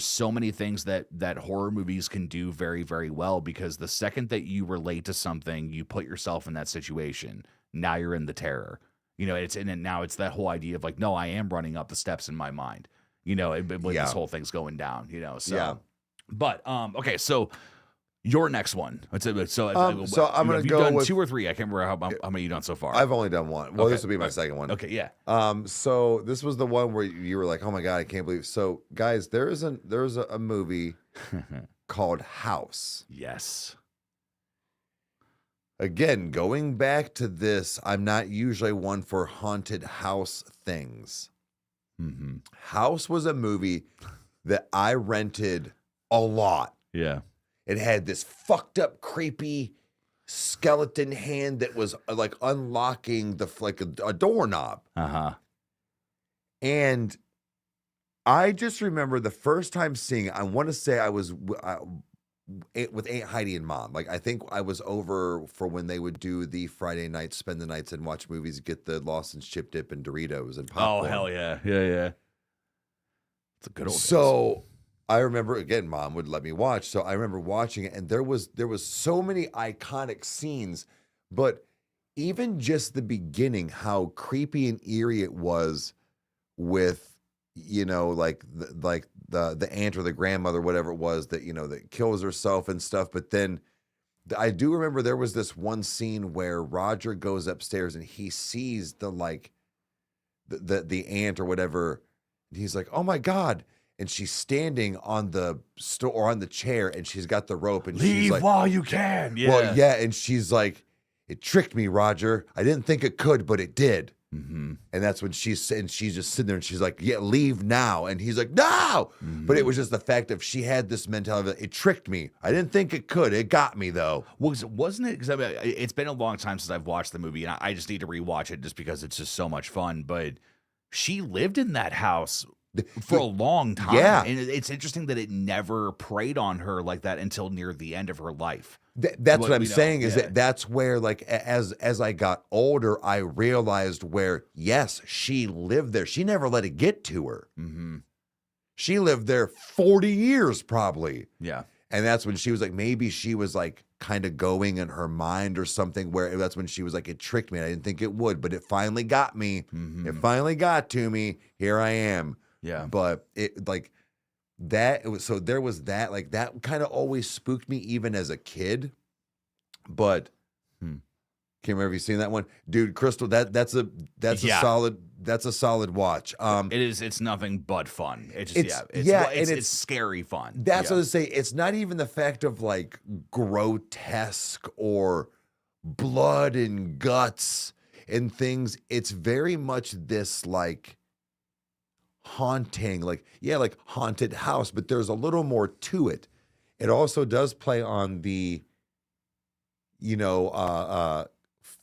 so many things that horror movies can do very, very well, because the second that you relate to something, you put yourself in that situation. Now you're in the terror. You know, and now it's that whole idea of like, no, I am running up the steps in my mind. You know, when this whole thing's going down. You know, so but okay, so. Your next one. So I'm going to go done with 2 or 3. I can't remember how many you've done so far. I've only done one. Well, this will be my second one. Okay, yeah. So this was the one where you were like, "Oh my god, I can't believe." So, guys, there's a movie called House. Yes. Again, going back to this, I'm not usually one for haunted house things. Mm-hmm. House was a movie that I rented a lot. Yeah. It had this fucked up, creepy skeleton hand that was like unlocking a doorknob. Uh-huh. And I just remember the first time seeing it, I want to say I was with Aunt Heidi and Mom. Like, I think I was over for when they would do the Friday nights, spend the nights and watch movies, get the Lawson's chip dip and Doritos and popcorn. Oh, hell yeah. Yeah. It's a good old So I remember, again, Mom would let me watch. So I remember watching it, and there was so many iconic scenes, but even just the beginning, how creepy and eerie it was with, you know, like the aunt or the grandmother, whatever it was, that, you know, that kills herself and stuff. But then I do remember there was this one scene where Roger goes upstairs and he sees the aunt or whatever. And he's like, "Oh my God." And she's standing on the on the chair, and she's got the rope, and she's like, while you can. Yeah. Well, yeah. And she's like, "It tricked me, Roger. I didn't think it could, but it did." Mm-hmm. And that's when she's just sitting there, and she's like, "Yeah, leave now." And he's like, "No." Mm-hmm. But it was just the fact of she had this mentality that it tricked me. I didn't think it could. It got me though. Wasn't it? Because I mean, it's been a long time since I've watched the movie, and I just need to rewatch it just because it's just so much fun. But she lived in that house for a long time. Yeah. And it's interesting that it never preyed on her like that until near the end of her life. That's what I'm saying is yeah. that's where, like, as I got older, I realized where, yes, she lived there. She never let it get to her. Mm-hmm. She lived there 40 years probably. Yeah. And that's when she was like, maybe she was like kind of going in her mind or something, where that's when she was like, it tricked me. I didn't think it would, but it finally got me. Mm-hmm. It finally got to me. Here I am. Yeah. But it like that, it was, so there was that, like, that kind of always spooked me even as a kid. But can't remember if you've seen that one, dude. Crystal, that's a solid watch. It's nothing but fun. It's scary fun. That's what I say. It's not even the fact of like grotesque or blood and guts and things. It's very much this like haunting, like haunted house, but there's a little more to it. It also does play on the,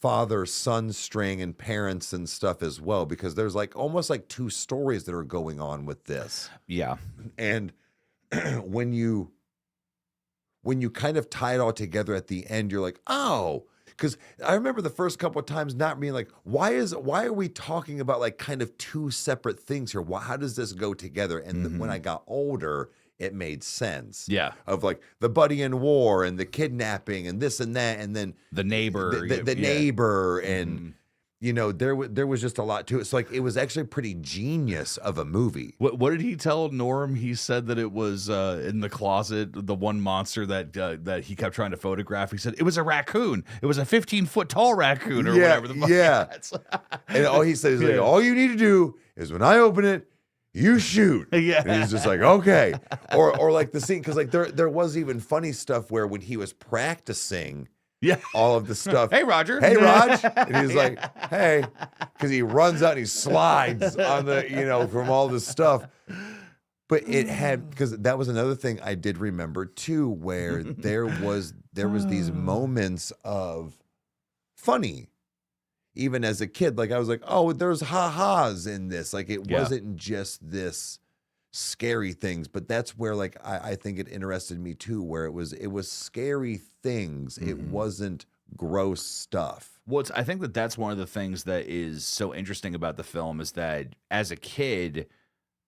father-son string and parents and stuff as well, because there's like almost like two stories that are going on with this. Yeah. And when you kind of tie it all together at the end, you're like, oh, because I remember the first couple of times not being like, why are we talking about like kind of two separate things here? How does this go together? And when I got older, it made sense. Yeah. Of like the buddy in war and the kidnapping and this and that, and then the neighbor, the neighbor, and there was just a lot to it. So like it was actually pretty genius of a movie. What did he tell Norm? He said that it was in the closet, the one monster that he kept trying to photograph. He said it was a raccoon. It was a 15-foot tall raccoon or whatever the fuck. Yeah. And all he said is like, all you need to do is when I open it, you shoot. Yeah. And he's just like, okay. Or like the scene, because like there was even funny stuff where when he was practicing all of the stuff. Hey, Roger. Hey, Raj. And he's like, hey, because he runs out and he slides on the, from all this stuff. But it had, because that was another thing I did remember too, where there was these moments of funny. Even as a kid, like I was like, oh, there's ha-has in this. Like it wasn't just this scary things, but that's where like I think it interested me too, where it was scary things. It wasn't gross stuff. Well, I think that's one of the things that is so interesting about the film is that as a kid,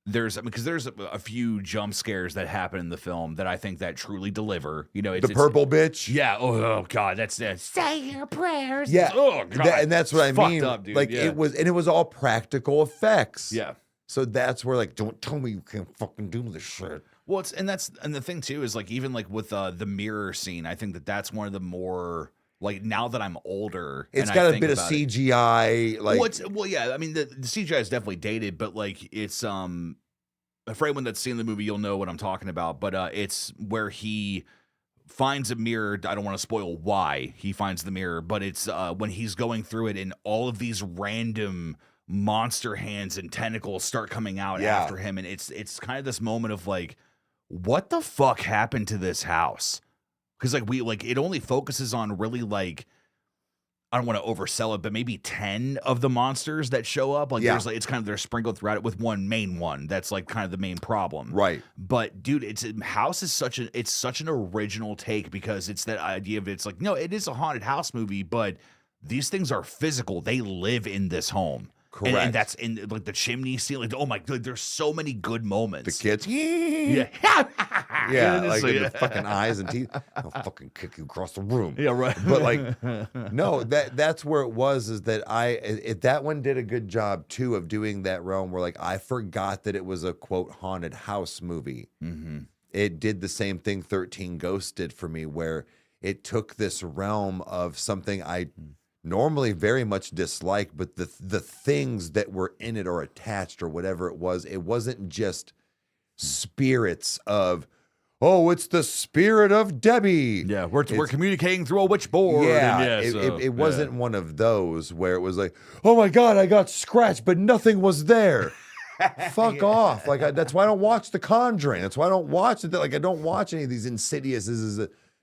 because there's a few jump scares that happen in the film that I think that truly deliver. You know, it's The purple bitch. Yeah. Oh God, that's say your prayers. Yeah. Oh God. And that's what I It's fucked mean. up, dude. Like Yeah. it was all practical effects. Yeah. So that's where like, don't tell me you can't fucking do this shit. Well, and the thing too is like even like with the mirror scene, I think that's one of the more like now that I'm older, It's and got I a think bit of about it- CGI. Like, well, yeah. I mean, the CGI is definitely dated, but like it's for anyone that's seen the movie, you'll know what I'm talking about. But it's where he finds a mirror. I don't want to spoil why he finds the mirror, but it's when he's going through it, and all of these random monster hands and tentacles start coming out Yeah. after him, and it's kind of this moment of like, what the fuck happened to this house? Because like it only focuses on really like, I don't want to oversell it, but maybe 10 of the monsters that show up. Like Yeah. there's like, it's kind of, they're sprinkled throughout it with one main one that's like kind of the main problem. right. But dude, House is such an original take, because it's that idea of, it's like, no, it is a haunted house movie, but these things are physical. They live in this home. Correct. And that's in like the chimney ceiling. Oh my god, there's so many good The moments. kids. Yeah. Yeah, And it's like the fucking eyes and teeth. I'll fucking kick you across the room. Yeah, right. But like, no, that's where it was. Is that that one did a good job too of doing that realm where like I forgot that it was a quote haunted house movie. Mm-hmm. It did the same thing 13 Ghosts did for me, where it took this realm of something I normally very much dislike, but the things that were in it or attached or whatever it wasn't just spirits of, oh, it's the spirit of Debbie. Yeah, we're communicating through a witchboard. Yeah, and it wasn't one of those where it was like, oh my God, I got scratched, but nothing was there. Fuck off. Like, that's why I don't watch The Conjuring. That's why I don't watch it. Like, I don't watch any of these Insidious.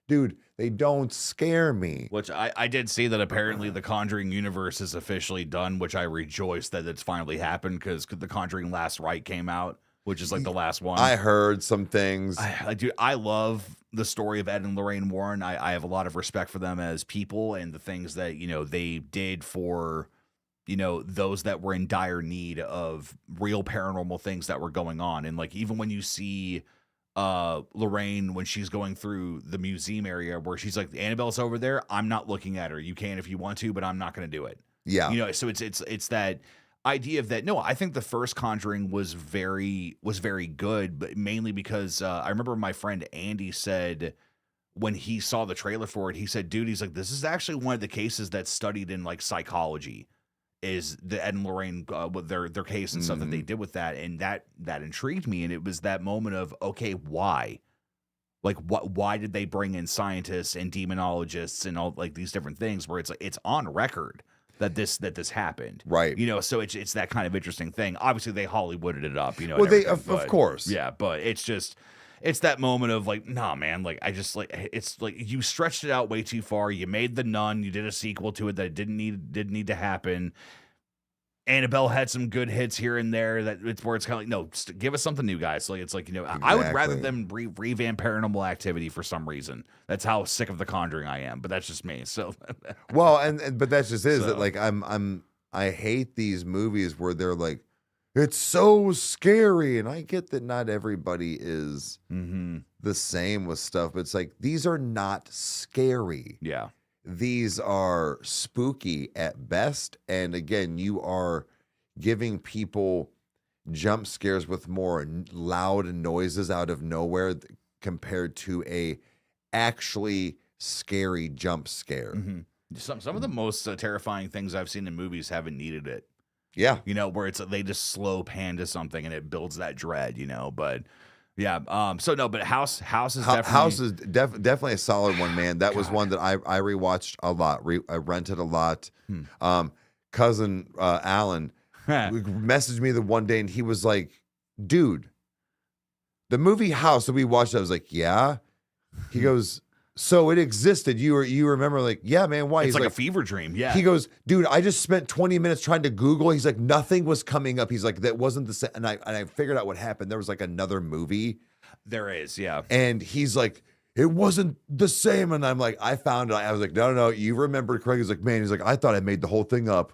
Dude, they don't scare me. Which I did see that apparently the Conjuring universe is officially done, which I rejoice that it's finally happened, because the Conjuring Last Rite came out, which is like the last one. I heard some things. I love the story of Ed and Lorraine Warren. I have a lot of respect for them as people and the things that, you know, they did for, you know, those that were in dire need of real paranormal things that were going on. And like, even when you see Lorraine, when she's going through the museum area where she's like, Annabelle's over there, I'm not looking at her. You can if you want to, but I'm not going to do it. Yeah. You know, so it's that idea of that. No, I think the first Conjuring was very good, but mainly because I remember my friend Andy said when he saw the trailer for it, he said, dude, he's like, this is actually one of the cases that's studied in like psychology, is the Ed and Lorraine with their case and stuff that they did with that. And that intrigued me. And it was that moment of, okay, why? Like, why did they bring in scientists and demonologists and all like these different things where it's like, it's on record that this happened. Right. You know, so it's that kind of interesting thing. Obviously they Hollywooded it up, you know. Well, and they, everything, of course. Yeah. But it's that moment of like, nah, man, like I just like, it's like you stretched it out way too far. You made The Nun, you did a sequel to it that didn't need to happen. Annabelle had some good hits here and there that it's where it's kind of like, no, give us something new, guys. Like, it's like, you know, I would rather them revamp Paranormal Activity for some reason. That's how sick of The Conjuring I am, but that's just me. So, well, but that's just it, is So. that like I hate these movies where they're like, it's so scary, and I get that not everybody is the same with stuff, but it's like, these are not scary. yeah. These are spooky at best. And again, you are giving people jump scares with more loud noises out of nowhere compared to a actually scary jump scare. Some of the most terrifying things I've seen in movies haven't needed it. Yeah. You know, where it's they just slow pan to something and it builds that dread, you know, but yeah. So no, but House is definitely Definitely a solid one, man. That was one that I rewatched a lot. I rented a lot. Cousin Alan messaged me the one day and he was like, dude, the movie House that we watched, I was like, yeah. He goes, so it existed. You remember, like, yeah, man, why? It's He's like a fever dream. Yeah. He goes, dude, I just spent 20 minutes trying to Google. He's like, nothing was coming up. He's like, that wasn't the same. And I figured out what happened. There was like another movie. There is, yeah. And he's like, it wasn't the same. And I'm like, I found it. I was like, no, you remembered Craig. He's like, man, he's like, I thought I made the whole thing up.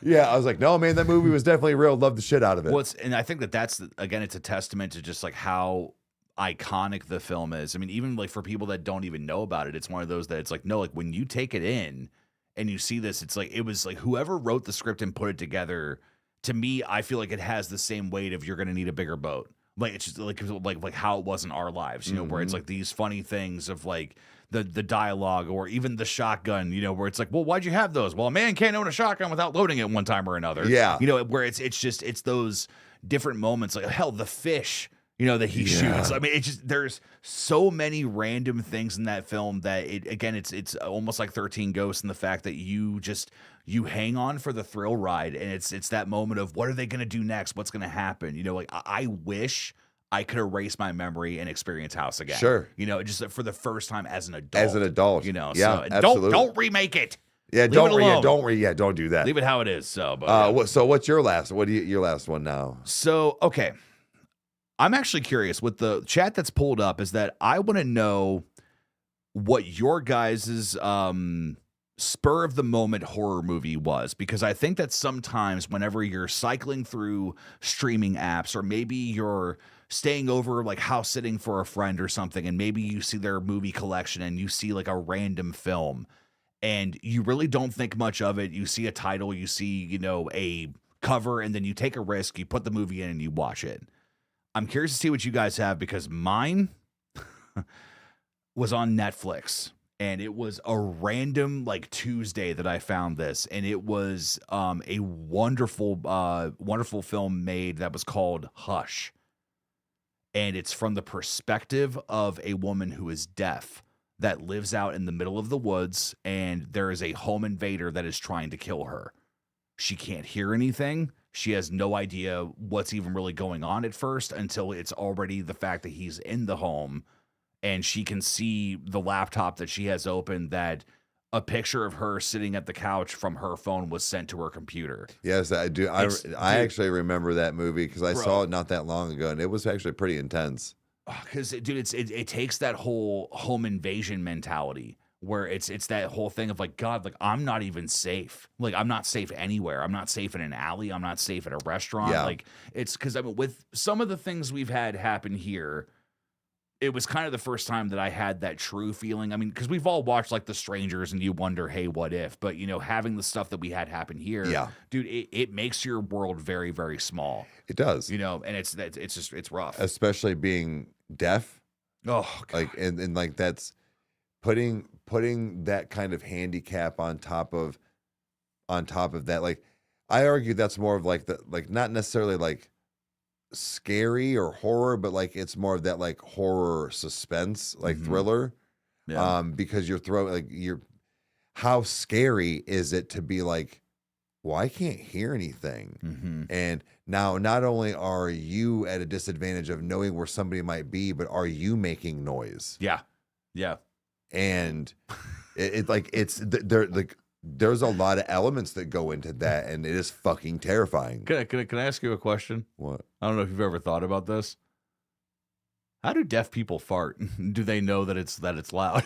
Yeah, I was like, no, man, that movie was definitely real. Loved the shit out of it. Well, and I think that's again, it's a testament to just like how iconic the film is. I mean, even like for people that don't even know about it, it's one of those that it's like, no, like when you take it in and you see this, it's like it was like whoever wrote the script and put it together. To me, I feel like it has the same weight of you're going to need a bigger boat. Like it's just like how it was in Our Lives, you know, where it's like these funny things of like the dialogue or even the shotgun, you know, where it's like, well, why'd you have those? Well, a man can't own a shotgun without loading it one time or another. Yeah, you know, where it's those different moments, like hell, the fish, you know, that he shoots. I mean, it's just there's so many random things in that film that it's almost like 13 Ghosts in the fact that you hang on for the thrill ride, and it's that moment of what are they going to do next? What's going to happen? You know, like I wish I could erase my memory and experience House again. Sure. You know, just for the first time as an adult. You know, yeah, so absolutely. Don't remake it. Yeah, don't do that. Leave it how it is. So, but, so what's your last? Your last one now? So, okay. I'm actually curious with the chat that's pulled up is that I want to know what your guys's spur of the moment horror movie was, because I think that sometimes whenever you're cycling through streaming apps or maybe you're staying over like house sitting for a friend or something and maybe you see their movie collection and you see like a random film and you really don't think much of it. You see a title, you see, you know, a cover, and then you take a risk, you put the movie in and you watch it. I'm curious to see what you guys have because mine was on Netflix. And it was a random like Tuesday that I found this, and it was a wonderful film made that was called Hush, and it's from the perspective of a woman who is deaf that lives out in the middle of the woods, and there is a home invader that is trying to kill her. She can't hear anything. She has no idea what's even really going on at first until it's already the fact that he's in the home. And she can see the laptop that she has open that a picture of her sitting at the couch from her phone was sent to her computer. Yes, I do. I actually remember that movie because I saw it not that long ago, and it was actually pretty intense. Because, dude, it takes that whole home invasion mentality where it's that whole thing of like, God, like I'm not even safe. Like I'm not safe anywhere. I'm not safe in an alley. I'm not safe at a restaurant. Yeah. Like it's because I mean, with some of the things we've had happen here, it was kind of the first time that I had that true feeling. I mean, because we've all watched like The Strangers and you wonder, hey, what if? But, you know, having the stuff that we had happen here, dude, it makes your world very, very small. It does. You know, and it's rough. Especially being deaf. Oh, God. Like, and like that's putting that kind of handicap on top of that. Like, I argue that's more of like not necessarily like scary or horror, but like it's more of that like horror suspense, like thriller. Yeah. Because how scary is it to be like, well, I can't hear anything. And now not only are you at a disadvantage of knowing where somebody might be, but are you making noise? Yeah. And there's a lot of elements that go into that, and it is fucking terrifying. Can I ask you a question? What? I don't know if you've ever thought about this. How do deaf people fart? Do they know that it's loud?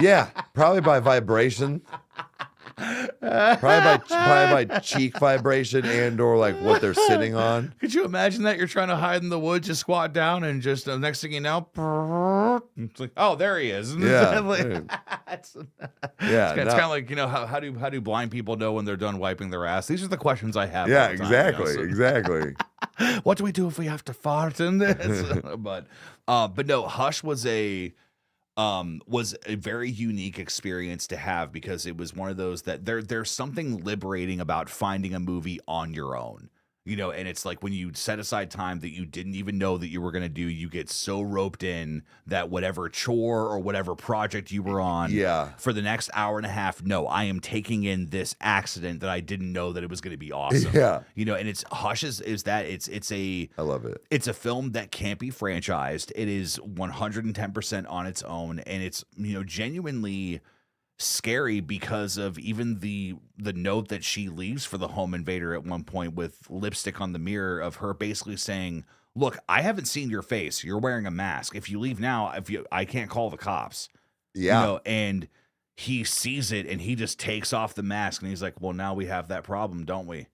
Yeah, probably by vibration. Probably by cheek vibration and or like what they're sitting on. Could you imagine that you're trying to hide in the woods, just squat down, and just next thing you know, it's like, oh, there he is. Yeah, it's kind of like, you know, how do blind people know when they're done wiping their ass? These are the questions I have. Yeah, all the time, exactly, you know, so. Exactly. What do we do if we have to fart in this? But no, Hush was a very unique experience to have because it was one of those that there's something liberating about finding a movie on your own, you know, and it's like when you set aside time that you didn't even know that you were going to do, you get so roped in that whatever chore or whatever project you were on for the next hour and a half, no, I am taking in this accident that I didn't know that it was going to be awesome. Yeah. You know, and it's Hush is that I love it. It's a film that can't be franchised. It is 110% on its own. And it's, you know, genuinely scary because of even the note that she leaves for the home invader at one point with lipstick on the mirror of her basically saying, look, I haven't seen your face. You're wearing a mask. If you leave now, I can't call the cops. Yeah. You know, and he sees it and he just takes off the mask and he's like, well, now we have that problem, don't we?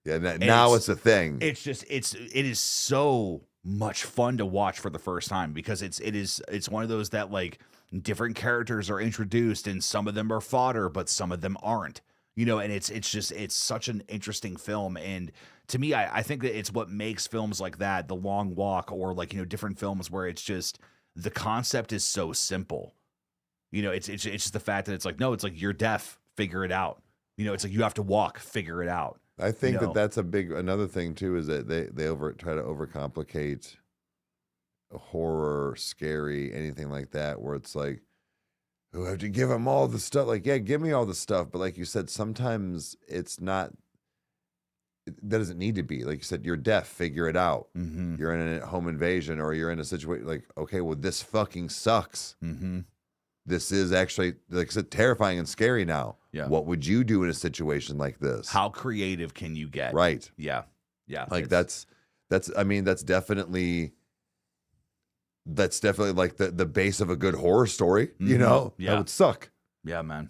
Yeah. Now it's a thing. It is so much fun to watch for the first time because it's one of those that like different characters are introduced and some of them are fodder, but some of them aren't. You know, and it's such an interesting film. And to me, I think that it's what makes films like that, The Long Walk, or like, you know, different films where it's just the concept is so simple. You know, it's just the fact that it's like, no, it's like you're deaf, figure it out. You know, it's like you have to walk, figure it out. I think that's another thing too, is that they try to overcomplicate horror, scary, anything like that, where it's like, who have to give them all the stuff. Like, yeah, give me all the stuff. But like you said, sometimes it's not, that doesn't need to be. Like you said, you're deaf, figure it out. Mm-hmm. You're in a home invasion, or you're in a situation like, okay, well, this fucking sucks. Mm-hmm. This is actually, like I said, terrifying and scary now. Yeah. What would you do in a situation like this? How creative can you get? Right. Yeah. Yeah. Like that's definitely like the base of a good horror story, you know? Yeah. That would suck. Yeah, man.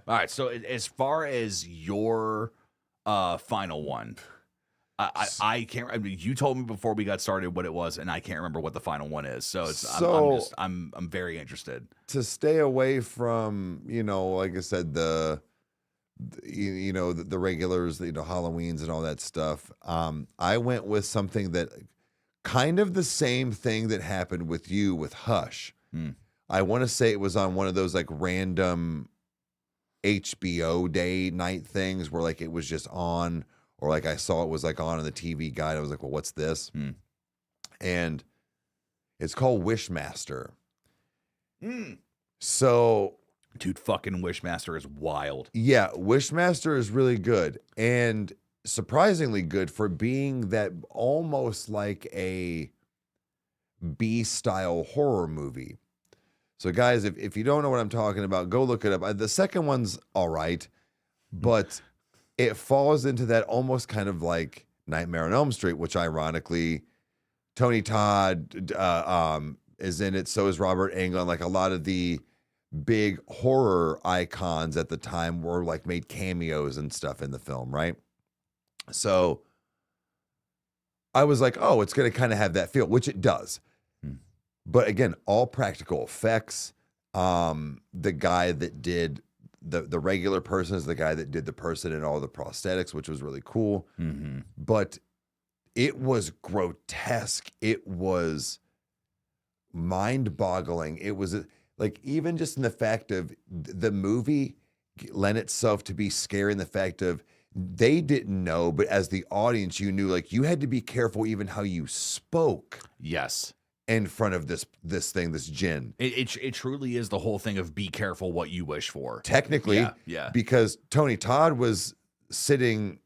All right. So as far as your final one, I can't. I mean, you told me before we got started what it was, and I can't remember what the final one is. So I'm very interested to stay away from, you know, like I said, the regulars, you know, Halloweens and all that stuff. I went with something that kind of the same thing that happened with you with Hush. I want to say it was on one of those like random HBO day night things where like it was just on. Or like I saw it was like on in the TV guide. I was like, well, what's this? And it's called Wishmaster. So, dude, fucking Wishmaster is wild. Yeah, Wishmaster is really good. And surprisingly good for being that almost like a B-style horror movie. So guys, if you don't know what I'm talking about, go look it up. The second one's all right, but it falls into that almost kind of like Nightmare on Elm Street, which ironically, Tony Todd is in it. So is Robert Englund. Like a lot of the big horror icons at the time were like made cameos and stuff in the film, right? So I was like, oh, it's going to kind of have that feel, which it does. But again, all practical effects. The guy that did the regular person is the guy that did the person and all the prosthetics, which was really cool. But it was grotesque. It was mind-boggling. It was like, even just in the fact of the movie lent itself to be scary in the fact of they didn't know, but as the audience, you knew, like, you had to be careful even how you spoke. Yes. In front of this djinn. It truly is the whole thing of be careful what you wish for. Technically, yeah. Because Tony Todd was sitting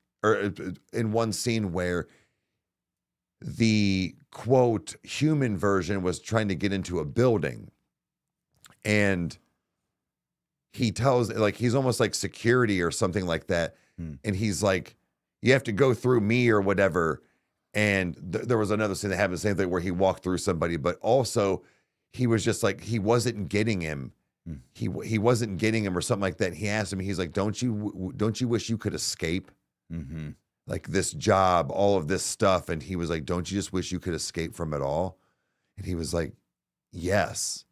in one scene where the quote human version was trying to get into a building, and he tells, like, he's almost like security or something like that, and he's like, you have to go through me or whatever. And there was another scene that happened the same thing where he walked through somebody, but also he was just like, he wasn't getting him. He wasn't getting him or something like that. And he asked him, he's like, don't you wish you could escape? Like this job, all of this stuff. And he was like, don't you just wish you could escape from it all? And he was like, yes.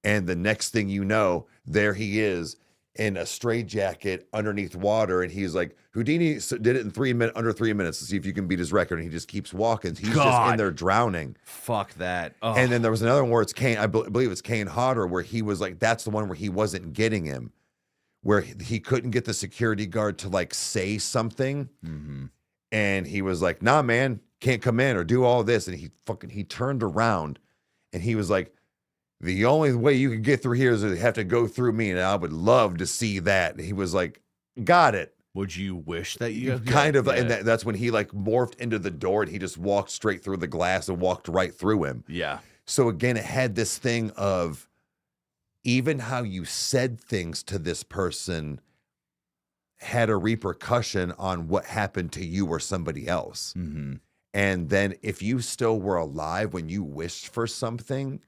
And the next thing you know, there he is in a straitjacket underneath water, and he's like, Houdini did it in under 3 minutes to see if you can beat his record, and he just keeps walking. He's just in there drowning. Fuck that. Ugh. And then there was another one where it's Kane, I believe it's Kane Hodder, where he was like, that's the one where he wasn't getting him, where he couldn't get the security guard to like say something, and he was like, nah, man, can't come in or do all this, and he turned around, and he was like, the only way you can get through here is to have to go through me, and I would love to see that. And he was like, got it. Would you wish that you kind of, and that's when he like morphed into the door, and he just walked straight through the glass and walked right through him. Yeah. So again, it had this thing of even how you said things to this person had a repercussion on what happened to you or somebody else. And then if you still were alive when you wished for something,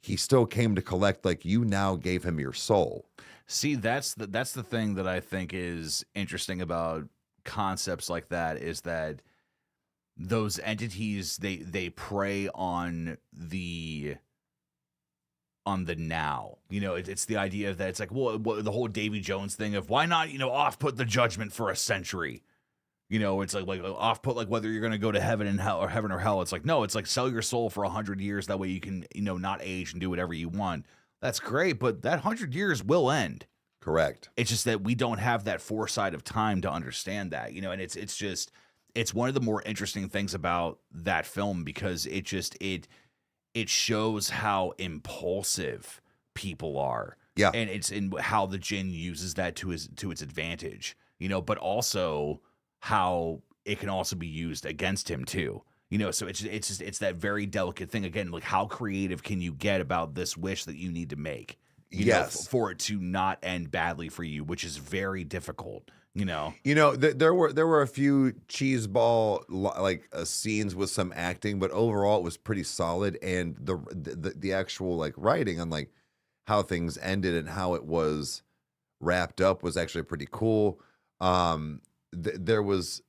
he still came to collect, like you now gave him your soul. See, that's the thing that I think is interesting about concepts like that, is that those entities, they prey on the now. You know, it's the idea that it's like, well, the whole Davy Jones thing of why not, off put the judgment for a century. It's like off put, like whether you're going to go to heaven and hell, or heaven or hell. It's like, no, it's like sell your soul for 100 years. That way you can, not age and do whatever you want. That's great, but that 100 years will end. Correct. It's just that we don't have that foresight of time to understand that, and it's one of the more interesting things about that film, because it shows how impulsive people are. Yeah. And it's in how the Jinn uses that to its advantage, but also how it can also be used against him too. So it's that very delicate thing again, like how creative can you get about this wish that you need to make? Yes. For it to not end badly for you, which is very difficult. There were a few cheeseball scenes with some acting, but overall it was pretty solid. And the actual like writing on like how things ended and how it was wrapped up was actually pretty cool. There was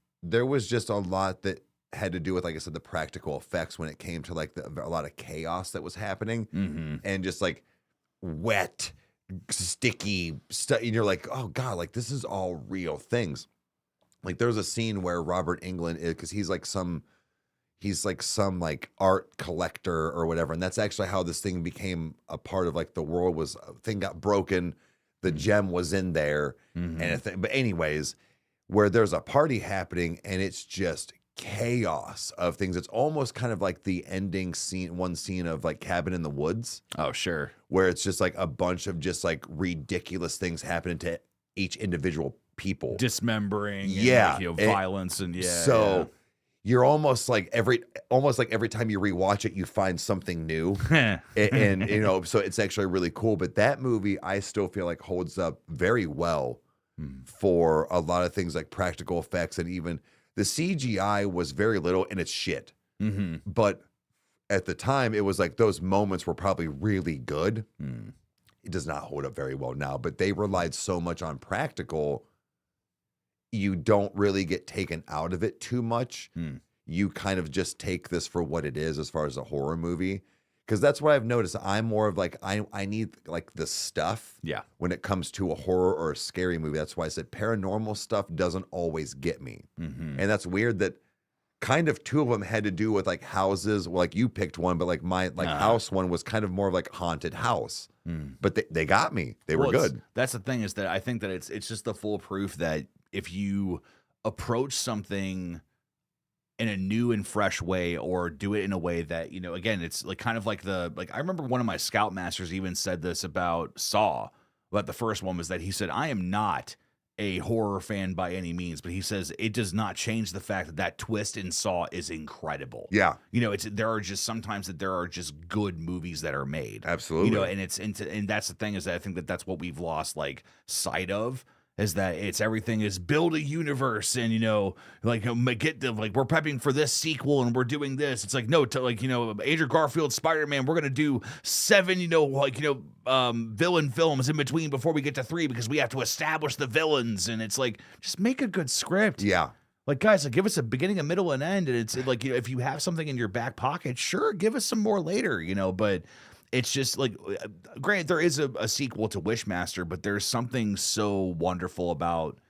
just a lot that had to do with, like I said, the practical effects when it came to like a lot of chaos that was happening, and just like wet, sticky stuff. And you're like, oh God, like this is all real things. Like there's a scene where Robert Englund is, because he's like some art collector or whatever, and that's actually how this thing became a part of like the world. Was a thing got broken, the gem was in there, and a thing. But anyways, where there's a party happening and it's just chaos of things. It's almost kind of like the ending scene, one scene of like Cabin in the Woods. Oh, sure. Where it's just like a bunch of just like ridiculous things happening to each individual people. Dismembering, yeah. And, violence and So you're almost like every time you rewatch it, you find something new. and so it's actually really cool. But that movie, I still feel like holds up very well for a lot of things like practical effects, and even the CGI was very little and it's shit. But at the time, it was like those moments were probably really good. It does not hold up very well now, but they relied so much on practical, you don't really get taken out of it too much. You kind of just take this for what it is as far as a horror movie. Because that's what I've noticed. I'm more of like, I need like the stuff when it comes to a horror or a scary movie. That's why I said paranormal stuff doesn't always get me. And that's weird that kind of two of them had to do with like houses. Well, like you picked one, but like my house one was kind of more of like haunted house. But they got me. They were good. That's the thing, is that I think that it's just the full proof that if you approach something in a new and fresh way, or do it in a way that, again, it's like kind of like I remember one of my Scoutmasters even said this about Saw, but the first one was that he said, I am not a horror fan by any means, but he says it does not change the fact that twist in Saw is incredible. Yeah. There are just sometimes that there are just good movies that are made. Absolutely. And that's the thing, is that I think that that's what we've lost like sight of, is that it's everything is build a universe and we're prepping for this sequel and we're doing this. It's like, no, Andrew Garfield's Spider-Man, we're gonna do 7 villain films in between before we get to 3, because we have to establish the villains. And it's like, just make a good script. Yeah. Like, guys, give us a beginning, a middle, and end. And it's like, if you have something in your back pocket, sure, give us some more later, but it's just like, granted, there is a sequel to Wishmaster, but there's something so wonderful about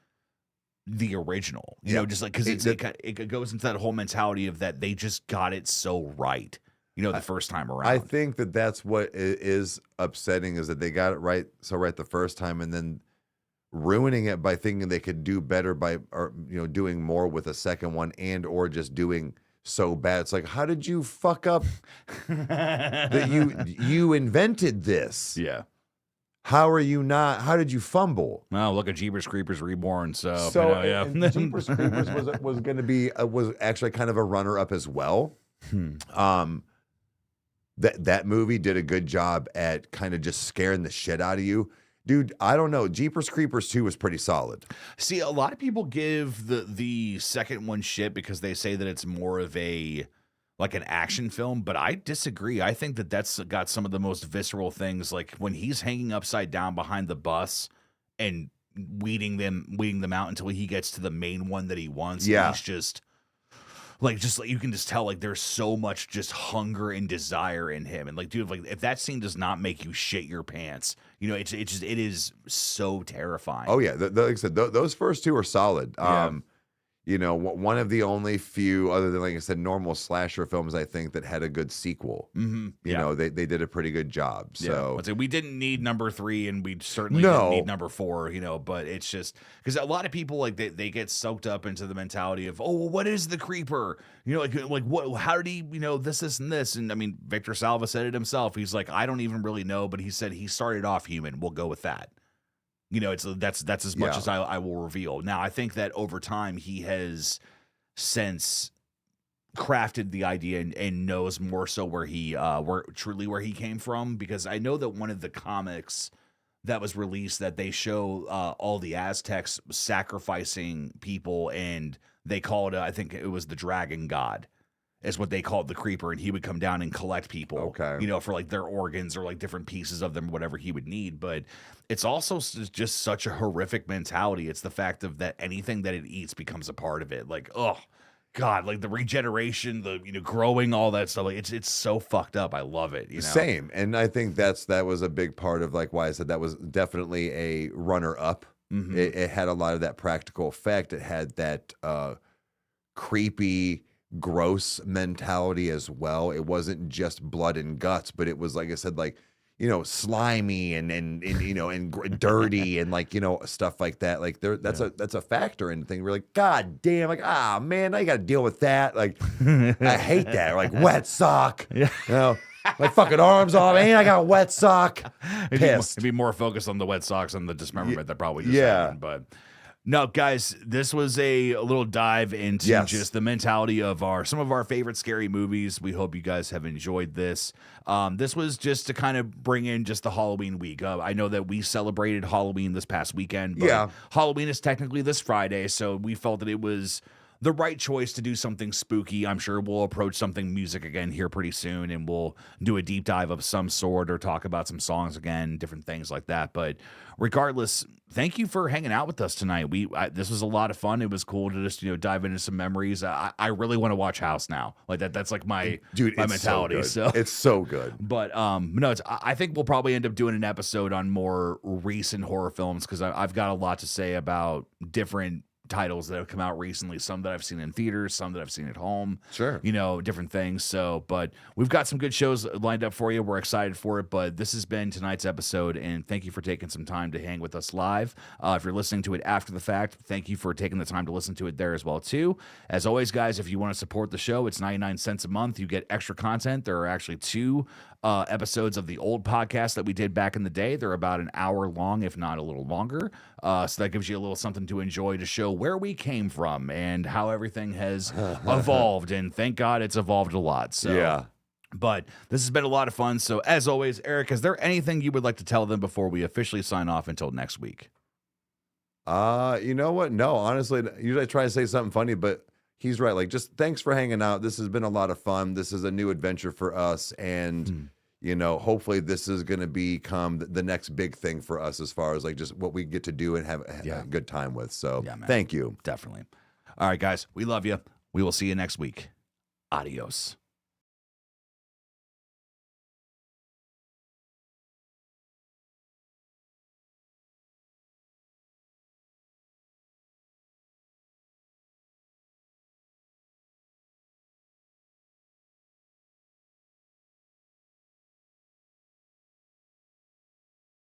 the original, just like, because it goes into that whole mentality of that they just got it so right, the first time around. I think that's what is upsetting, is that they got it right the first time, and then ruining it by thinking they could do better by, or doing more with a second one, and or just doing so bad. It's like, how did you fuck up that you invented this? Yeah. How did you fumble? Well, look at Jeepers Creepers Reborn. So and Jeepers Creepers was going to be was actually kind of a runner up as well. That movie did a good job at kind of just scaring the shit out of you. Dude, I don't know. Jeepers Creepers 2 was pretty solid. See, a lot of people give the second one shit because they say that it's more of a like an action film, but I disagree. I think that that's got some of the most visceral things, like when he's hanging upside down behind the bus and weeding them out until he gets to the main one that he wants. Yeah. And he's just like you can just tell like there's so much just hunger and desire in him. And like, dude, like if that scene does not make you shit your pants, you know, it is so terrifying. Oh yeah, like I said, those first two are solid. Yeah. You know, one of the only few, other than like I said, normal slasher films, I think that had a good sequel. Mm-hmm. You know, they did a pretty good job. So I'd say we didn't need number 3, and we certainly No. didn't need number 4. You know, but it's just because a lot of people like they get soaked up into the mentality of, oh, well, what is the creeper? You know, like what? How did he? You know, this, and this. And I mean, Victor Salva said it himself. He's like, I don't even really know, but he said he started off human. We'll go with that. You know, that's as much as I will reveal. Now, I think that over time he has since crafted the idea and knows more so where he came from, because I know that one of the comics that was released that they show all the Aztecs sacrificing people, and they called I think it was the dragon god is what they called the creeper, and he would come down and collect people, Okay. you know, for like their organs or like different pieces of them, whatever he would need. But it's also just such a horrific mentality. It's the fact of that anything that it eats becomes a part of it. Like, oh God, like the regeneration, the, you know, growing, all that stuff. Like it's so fucked up. I love it. You know? Same. And I think that was a big part of like why I said that was definitely a runner up. Mhm. It had a lot of that practical effect. It had that creepy, gross mentality as well. It wasn't just blood and guts, but it was, like I said, like, you know, slimy and you know, and dirty and like, you know, stuff like that. Like that's a factor in the thing. We're like, God damn, like, man, I got to deal with that. Like, I hate that. Or like wet sock. Yeah. You know, my fucking arms off, and I got a wet sock. Pissed. It'd be more focused on the wet socks and the dismemberment that probably just Yeah. happened. But no, guys, this was a little dive into just the mentality of some of our favorite scary movies. We hope you guys have enjoyed this. This was just to kind of bring in just the Halloween week. I know that we celebrated Halloween this past weekend, but Halloween is technically this Friday, so we felt that it was the right choice to do something spooky. I'm sure we'll approach something music again here pretty soon, and we'll do a deep dive of some sort or talk about some songs again, different things like that. But regardless, thank you for hanging out with us tonight. This was a lot of fun. It was cool to just, you know, dive into some memories. I really want to watch House now. Like that's like my mentality. So it's so good. But no, I think we'll probably end up doing an episode on more recent horror films, because I've got a lot to say about different titles that have come out recently, some that I've seen in theaters, some that I've seen at home, you know, different things. So, but we've got some good shows lined up for you. We're excited for it, but this has been tonight's episode, and thank you for taking some time to hang with us live. If you're listening to it after the fact, thank you for taking the time to listen to it there as well too. As always, guys, if you want to support the show, it's 99 cents a month. You get extra content. There are actually 2 episodes of the old podcast that we did back in the day. They're about an hour long, if not a little longer. So that gives you a little something to enjoy, to show where we came from and how everything has evolved. And thank God it's evolved a lot. So yeah. But this has been a lot of fun. So as always, Eric, is there anything you would like to tell them before we officially sign off until next week? You know what? No, honestly, usually I try to say something funny, but he's right. Like, just thanks for hanging out. This has been a lot of fun. This is a new adventure for us. And, you know, hopefully this is going to become the next big thing for us as far as like just what we get to do and have a good time with. So thank you. Definitely. All right, guys, we love you. We will see you next week. Adios.